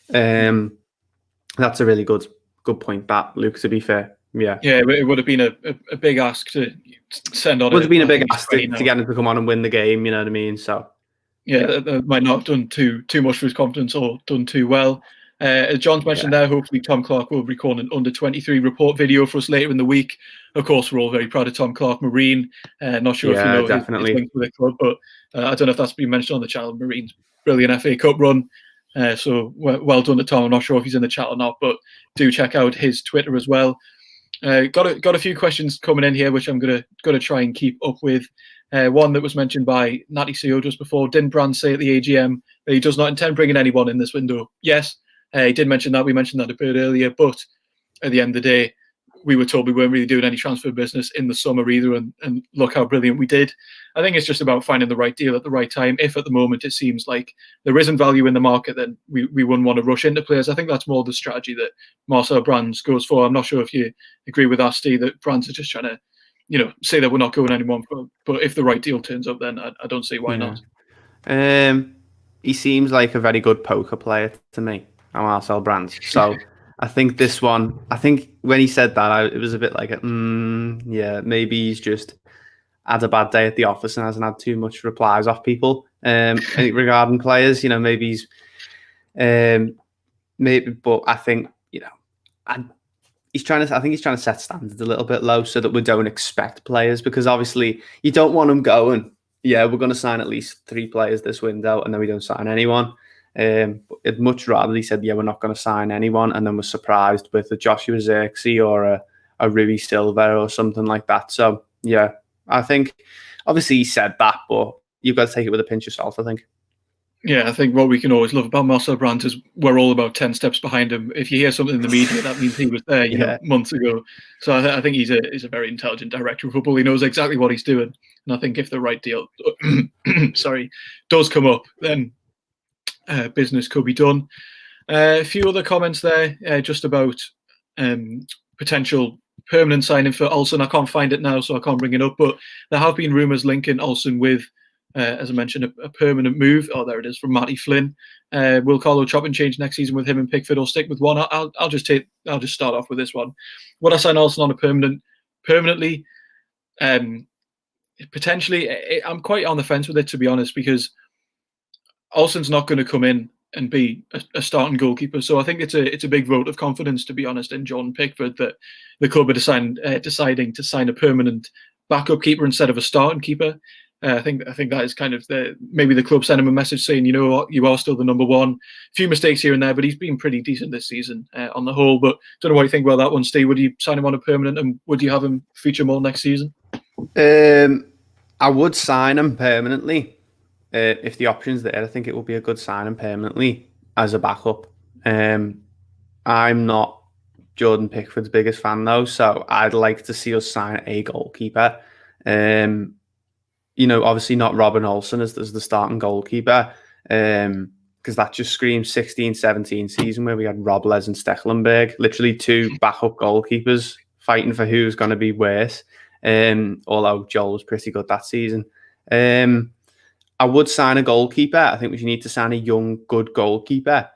that's a really good point, that, Luke, to be fair. Yeah, it would have been a big ask to send on. It would have been a big ask to get him to come on and win the game. You know what I mean? So yeah, that might not have done too much for his confidence or done too well. As John's mentioned there, hopefully Tom Clark will record an under-23 report video for us later in the week. Of course, we're all very proud of Tom Clark, Marine. Not sure if you know definitely. his link with the club, but I don't know if that's been mentioned on the channel. Marine's brilliant FA Cup run. So well done to Tom. I'm not sure if he's in the chat or not, but do check out his Twitter as well. Got a few questions coming in here, which I'm gonna try and keep up with. One that was mentioned by Natty CEO just before. Didn't Brand say at the AGM that he does not intend bringing anyone in this window? Yes, he did mention that. We mentioned that a bit earlier, but at the end of the day, we were told we weren't really doing any transfer business in the summer either, and look how brilliant we did. I think it's just about finding the right deal at the right time. If at the moment it seems like there isn't value in the market, then we wouldn't want to rush into players. I think that's more the strategy that Marcel Brands goes for. I'm not sure if you agree with us, Steve, that Brands are just trying to, say that we're not going anymore. But if the right deal turns up, then I don't see why not. He seems like a very good poker player to me, Marcel Brands. So I think this one, when he said that, it was a bit like, maybe he's just had a bad day at the office and hasn't had too much replies off people regarding players. Maybe he's, but I think, he's trying to set standards a little bit low so that we don't expect players, because obviously you don't want them going, we're going to sign at least 3 players this window, and then we don't sign anyone. I'd much rather he said, we're not going to sign anyone, and then we're surprised with a Joshua Zirkzee or a Rui Silva or something like that. So yeah, I think obviously he said that, but you've got to take it with a pinch of salt, I think. Yeah, I think what we can always love about Marcel Brands is we're all about 10 steps behind him. If you hear something in the media, that means he was there, months ago. So I think he's a very intelligent director of football. He knows exactly what he's doing. And I think if the right deal, does come up, then business could be done. A few other comments there, just about potential permanent signing for Olsen. I can't find it now, so I can't bring it up. But there have been rumours linking Olsen with, as I mentioned, a permanent move. Oh, there it is, from Matty Flynn. Will Carlo chop and change next season with him and Pickford, or stick with one? I'll just start off with this one. Would I sign Olsen on a permanently? Potentially, I'm quite on the fence with it, to be honest, because Olsen's not going to come in and be a starting goalkeeper. So I think it's a big vote of confidence, to be honest, in John Pickford, that the club are deciding to sign a permanent backup keeper instead of a starting keeper. I think that is kind of maybe the club sent him a message saying, you know what, you are still the number one. A few mistakes here and there, but he's been pretty decent this season on the whole. But don't know what you think about that one, Steve. Would you sign him on a permanent, and would you have him feature more next season? I would sign him permanently. If the option's there, I think it will be a good signing permanently as a backup. I'm not Jordan Pickford's biggest fan though, so I'd like to see us sign a goalkeeper. Obviously not Robin Olsen as the starting goalkeeper, because that just screams 16-17 season where we had Robles and Stekelenburg, literally two backup goalkeepers fighting for who's going to be worse. Although Joel was pretty good that season. I would sign a goalkeeper. I think we need to sign a young, good goalkeeper.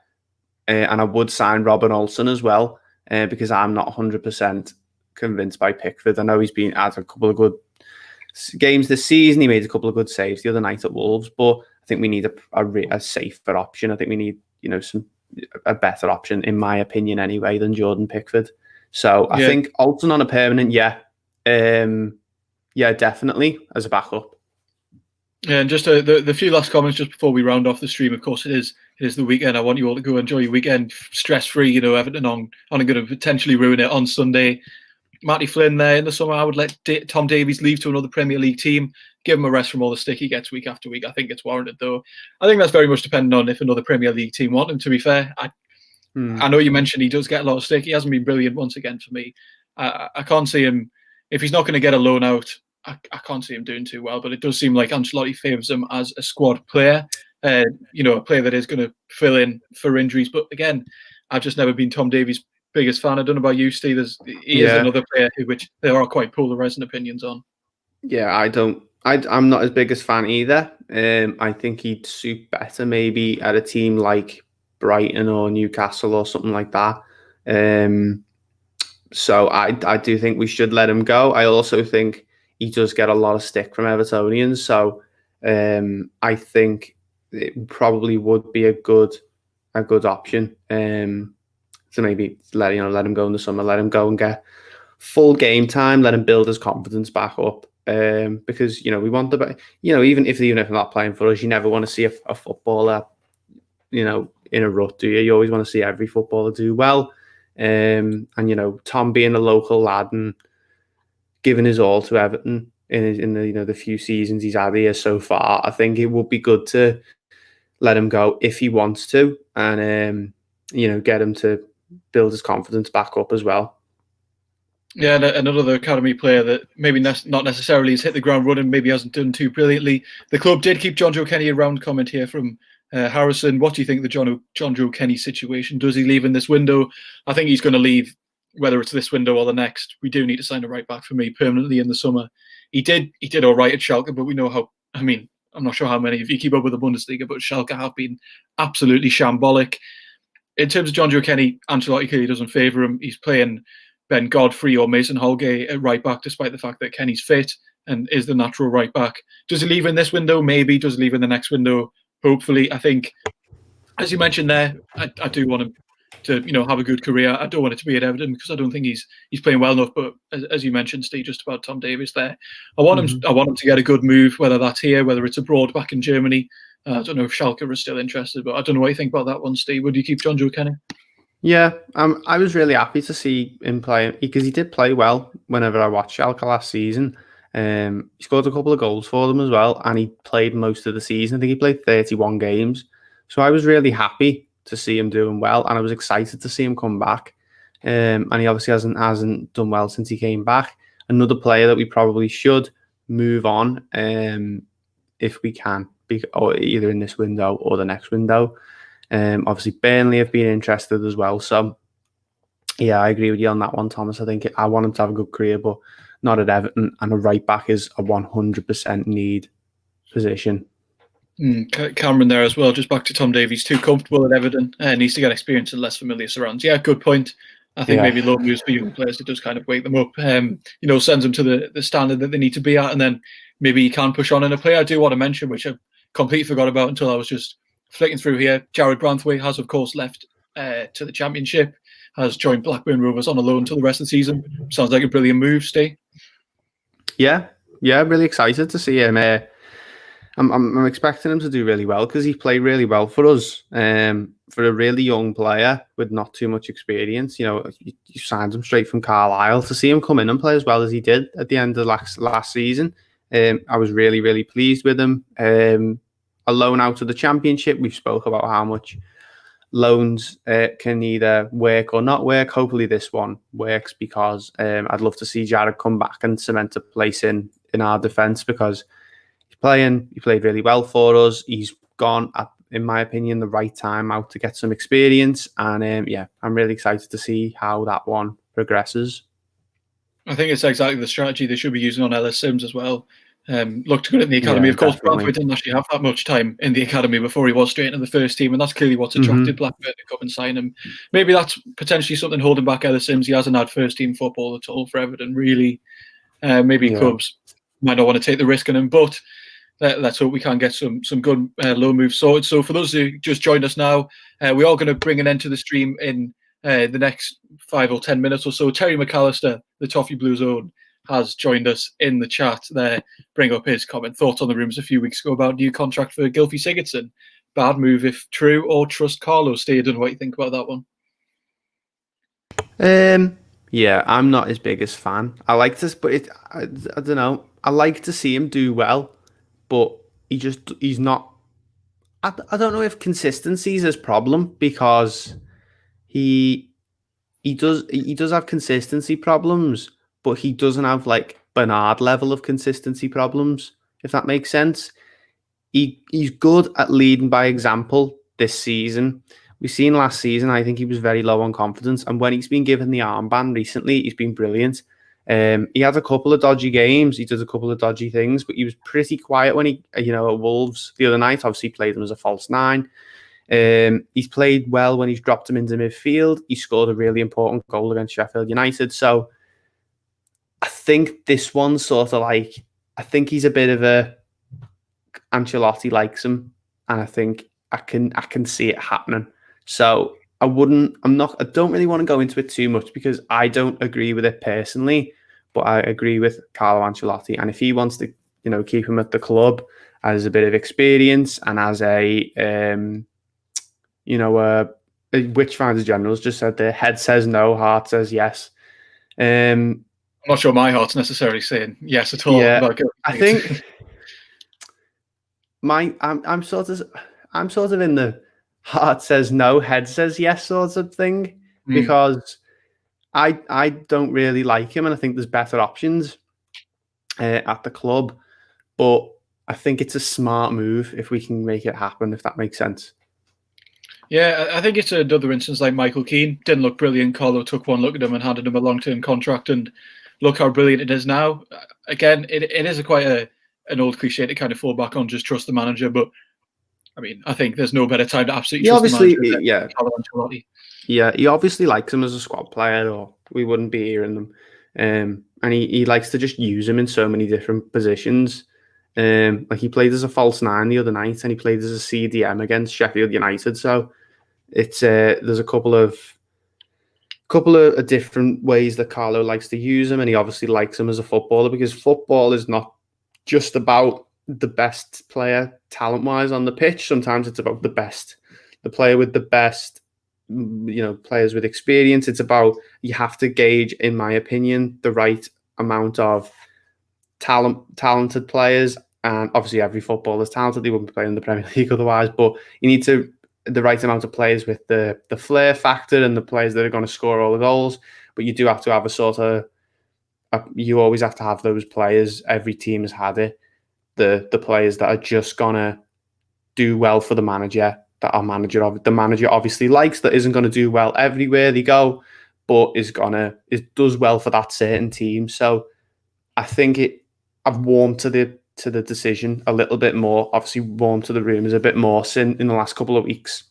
And I would sign Robin Olsen as well, because I'm not 100% convinced by Pickford. I know he's been at a couple of good games this season. He made a couple of good saves the other night at Wolves, but I think we need a safer option. I think we need, a better option, in my opinion anyway, than Jordan Pickford. So I think Olsen on a permanent, definitely as a backup. Yeah, and just the few last comments just before we round off the stream. Of course, it is the weekend. I want you all to go enjoy your weekend stress-free. Everton on going to potentially ruin it on Sunday. Matty Flynn there in the summer. I would let Tom Davies leave to another Premier League team. Give him a rest from all the stick he gets week after week. I think it's warranted, though. I think that's very much dependent on if another Premier League team want him, to be fair. I know you mentioned he does get a lot of stick. He hasn't been brilliant once again for me. I can't see him, if he's not going to get a loan out, I can't see him doing too well, but it does seem like Ancelotti favours him as a squad player, a player that is going to fill in for injuries. But again, I've just never been Tom Davies' biggest fan. I don't know about you, Steve. He is another player which there are quite polarising opinions on. Yeah, I'm not his biggest fan either. I think he'd suit better maybe at a team like Brighton or Newcastle or something like that. So I do think we should let him go. I also think he does get a lot of stick from Evertonians, so I think it probably would be a good option to maybe let him go in the summer, let him go and get full game time, let him build his confidence back up. Because we want even if I'm not playing for us, you never want to see a footballer in a rut, do you? You always want to see every footballer do well. And Tom being a local lad and giving his all to Everton in the few seasons he's had here so far, I think it would be good to let him go if he wants to, and get him to build his confidence back up as well. Yeah, and another academy player that maybe not necessarily has hit the ground running, maybe hasn't done too brilliantly. The club did keep John Joe Kenny around. Comment here from Harrison. What do you think of the John Joe Kenny situation? Does he leave in this window? I think he's going to leave, whether it's this window or the next. We do need to sign a right back for me permanently in the summer. He did all right at Schalke, but we know how. I mean, I'm not sure how many of you keep up with the Bundesliga, but Schalke have been absolutely shambolic. In terms of John Joe Kenny, Ancelotti clearly doesn't favour him. He's playing Ben Godfrey or Mason Holgate at right back, despite the fact that Kenny's fit and is the natural right back. Does he leave in this window? Maybe. Does he leave in the next window? Hopefully. I think, as you mentioned there, I do want him to have a good career. I don't want it to be at Everton because I don't think he's playing well enough. But as you mentioned, Steve, just about Tom Davies there, I want him to get a good move, whether that's here, whether it's abroad, back in Germany. I don't know if Schalke is still interested, but I don't know what you think about that one, Steve. Would you keep John Joe Kenny? Yeah, I was really happy to see him play because he did play well whenever I watched Schalke last season. He scored a couple of goals for them as well, and he played most of the season. I think he played 31 games. So I was really happy to see him doing well, and I was excited to see him come back. And he obviously hasn't done well since he came back. Another player that we probably should move on, if we can, or either in this window or the next window. Obviously, Burnley have been interested as well. So, yeah, I agree with you on that one, Thomas. I think I want him to have a good career, but not at Everton. And a right back is a 100% need position. Cameron there as well. Just back to Tom Davies, too comfortable at Everton and needs to get experience in less familiar surrounds. Yeah, good point. I think maybe low moves for young players, it does kind of wake them up. Sends them to the standard that they need to be at, and then maybe you can push on in a player I do want to mention, which I completely forgot about until I was just flicking through here. Jared Branthwaite has, of course, left to the Championship, has joined Blackburn Rovers on a loan until the rest of the season. Sounds like a brilliant move, Steve. Yeah, really excited to see him. I'm expecting him to do really well because he played really well for us. For a really young player with not too much experience, you signed him straight from Carlisle. To see him come in and play as well as he did at the end of last season, I was really, really pleased with him. A loan out of the Championship. We've spoke about how much loans can either work or not work. Hopefully this one works because I'd love to see Jared come back and cement a place in our defence because he played really well for us. He's gone at, in my opinion, the right time out to get some experience. And I'm really excited to see how that one progresses. I think it's exactly the strategy they should be using on Ellis Sims as well. Looked good in the academy. Yeah, of course, definitely. Branthwaite didn't actually have that much time in the academy before he was straight into the first team, and that's clearly what's attracted Blackburn to come and sign him. Maybe that's potentially something holding back Ellis Sims. He hasn't had first team football at all for Everton, really. Maybe clubs might not want to take the risk on him, but let's hope we can get some good low moves sorted. So for those who just joined us now, we are going to bring an end to the stream in the next 5 or 10 minutes or so. Terry McAllister, the Toffee Blues own, has joined us in the chat there. Bring up his thoughts on the rumours a few weeks ago about new contract for Gylfi Sigurdsson. Bad move if true, or trust Carlos. Stayed, and what you think about that one? Yeah, I'm not his biggest fan. I like this, but I don't know. I like to see him do well, but he's not. I don't know if consistency is his problem because he does have consistency problems, but he doesn't have like Bernard level of consistency problems, if that makes sense. He's good at leading by example this season. We've seen last season, I think he was very low on confidence. And when he's been given the armband recently, he's been brilliant. He had a couple of dodgy games. He did a couple of dodgy things, but he was pretty quiet when he, at Wolves the other night. Obviously, played him as a false nine. He's played well when he's dropped him into midfield. He scored a really important goal against Sheffield United. So I think this one's sort of like, I think he's a bit of a Ancelotti likes him, and I think I can see it happening. So I don't really want to go into it too much because I don't agree with it personally, but I agree with Carlo Ancelotti. And if he wants to, keep him at the club as a bit of experience and as a, which Finders Generals just said the head says no, heart says yes. I'm not sure my heart's necessarily saying yes at all. Yeah, I think I'm sort of in the heart says no, head says yes sort of thing because I don't really like him, and I think there's better options at the club. But I think it's a smart move if we can make it happen, if that makes sense. Yeah, I think it's another instance like Michael Keane. Didn't look brilliant. Carlo took one look at him and handed him a long-term contract, and look how brilliant it is now. Again, it is quite an old cliche to kind of fall back on, just trust the manager. But I mean, I think there's no better time to absolutely trust the manager than Ancelotti. Yeah, he obviously likes him as a squad player, or we wouldn't be hearing them. And he likes to just use him in so many different positions. Like he played as a false nine the other night, and he played as a CDM against Sheffield United. So it's there's a couple of different ways that Carlo likes to use him, and he obviously likes him as a footballer because football is not just about the best player talent-wise on the pitch. Sometimes it's about the player with the best players with experience. It's about, you have to gauge, in my opinion, the right amount of talented players. And obviously every footballer is talented. They wouldn't be playing in the Premier League otherwise, but you need the right amount of players with the flair factor and the players that are going to score all the goals. But you do have to have you always have to have those players. Every team has had it. The players that are just going to do well for the manager, that the manager obviously likes, that isn't going to do well everywhere they go, but it does well for that certain team. So I think I've warmed to the decision a little bit more. Obviously, warmed to the rumours a bit more in the last couple of weeks.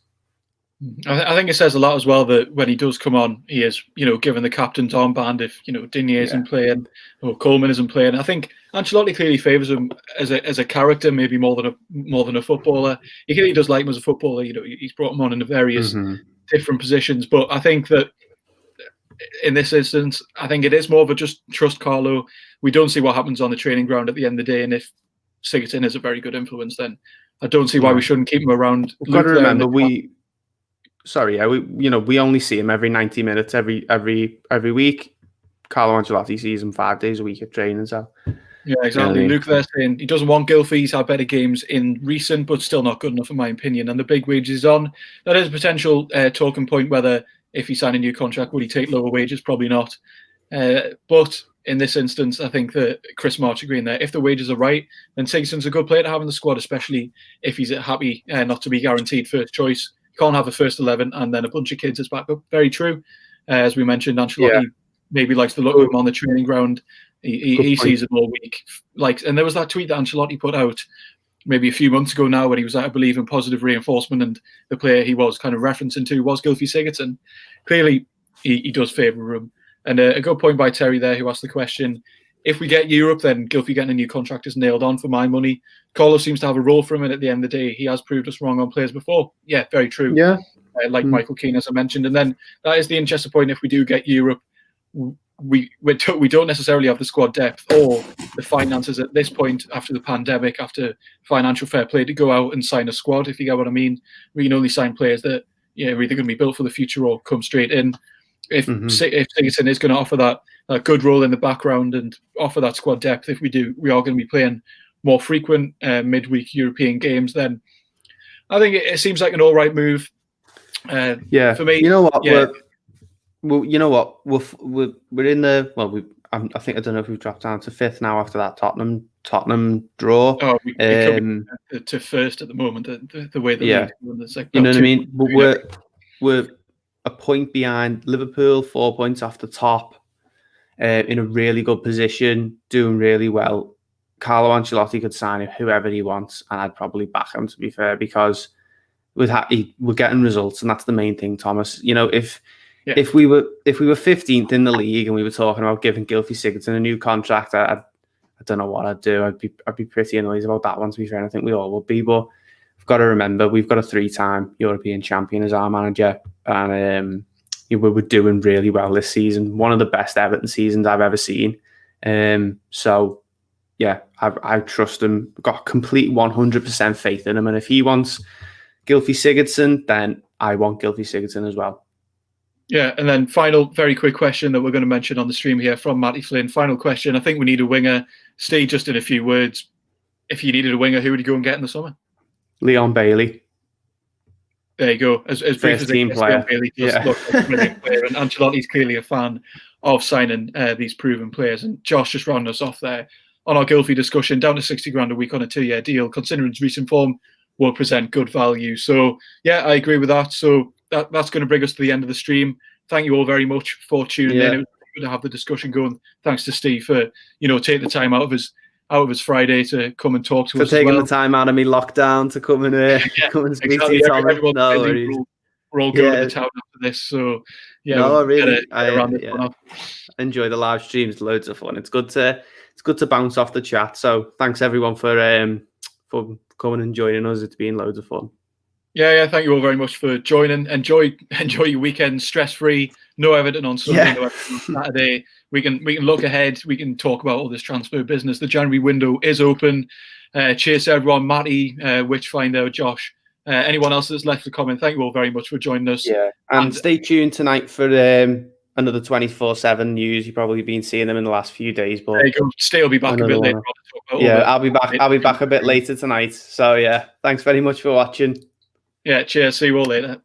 I think it says a lot as well that when he does come on, he is, given the captain's armband if, Digne isn't playing or Coleman isn't playing. I think Ancelotti clearly favours him as a character, maybe more than a footballer. He clearly does like him as a footballer. He's brought him on in the various different positions. But I think that in this instance, I think it is more of a just trust Carlo. We don't see what happens on the training ground at the end of the day. And if Sigurdsson is a very good influence, then I don't see why we shouldn't keep him around. We've got to remember we only see him every 90 minutes every week. Carlo Ancelotti sees him 5 days a week at training. So yeah, exactly. Luke there saying he doesn't want Gylfi. He's had better games in recent, but still not good enough in my opinion. And the big wages on. That is a potential talking point. Whether if he signed a new contract, would he take lower wages? Probably not. But in this instance, I think that Chris March agreeing there. If the wages are right, then Sigurdsson's a good player to have in the squad, especially if he's happy not to be guaranteed first choice. Can't have a first 11 and then a bunch of kids as backup. Very true. As we mentioned, Ancelotti maybe likes the look of him on the training ground. He sees it all week. And there was that tweet that Ancelotti put out maybe a few months ago now when he was at, I believe, in positive reinforcement, and the player he was kind of referencing to was Gylfi Sigurdsson. Clearly, he does favour him. And a good point by Terry there, who asked the question, if we get Europe, then Gylfi getting a new contract is nailed on for my money. Carlo seems to have a role for him, and at the end of the day, he has proved us wrong on players before. Yeah, very true. Yeah. Michael Keane, as I mentioned. And then that is the interesting point. If we do get Europe, we don't necessarily have the squad depth or the finances at this point after the pandemic, after financial fair play, to go out and sign a squad, if you get what I mean. We can only sign players that are either going to be built for the future or come straight in. If Sigurdsson is going to offer that good role in the background and offer that squad depth, if we are going to be playing more frequent midweek European games, then I think it seems like an all right move. For me, you know what? Yeah. You know what? We're in the I think, I don't know if we've dropped down to fifth now after that Tottenham draw. Oh, we could be to first at the moment. The way that you know what I mean. But we're a point behind Liverpool, 4 points off the top, in a really good position, doing really well. Carlo Ancelotti could sign whoever he wants, and I'd probably back him, to be fair, because we're getting results, and that's the main thing, Thomas. If we were 15th in the league and we were talking about giving Gylfi Sigurdsson a new contract, I don't know what I'd do. I'd be pretty annoyed about that one, to be fair. And I think we all would be, but we've got to remember we've got a 3-time European champion as our manager, and we're doing really well this season. One of the best Everton seasons I've ever seen. So yeah, I trust him. Got complete 100% faith in him, and if he wants Gylfi Sigurdsson, then I want Gylfi Sigurdsson as well. Yeah, and then final, very quick question that we're going to mention on the stream here from Matty Flynn. Final question. I think we need a winger. Steve, just in a few words, if you needed a winger, who would you go and get in the summer? Leon Bailey. There you go. As brief as team player. Leon Bailey does look like a brilliant player, and Ancelotti's clearly a fan of signing these proven players. And Josh just rounding us off there on our Gylfi discussion, down to 60 grand a week on a 2-year deal, considering his recent form, will present good value. So yeah, I agree with that. So that's going to bring us to the end of the stream. Thank you all very much for tuning in. It was good to have the discussion going. Thanks to Steve for taking the time out of his Friday to come and talk to us. For taking the time out of me lockdown to come and come and speak to you, Tom. We're all going to the town after this. So yeah, I enjoy the live streams. Loads of fun. It's good to bounce off the chat. So thanks everyone for coming and joining us. It's been loads of fun. Yeah. Thank you all very much for joining. Enjoy your weekend stress-free. No Everton on Sunday, no Everton on Saturday. We can look ahead. We can talk about all this transfer business. The January window is open. Cheers to everyone. Matty, Witchfinder, Josh, Anyone else that's left a comment, thank you all very much for joining us. Yeah, and stay tuned tonight for another 24/7 news. You've probably been seeing them in the last few days, but Stay will be back a bit later on to talk about. Yeah, I'll be back a bit later tonight. So yeah, thanks very much for watching. Yeah, cheers. See you all later.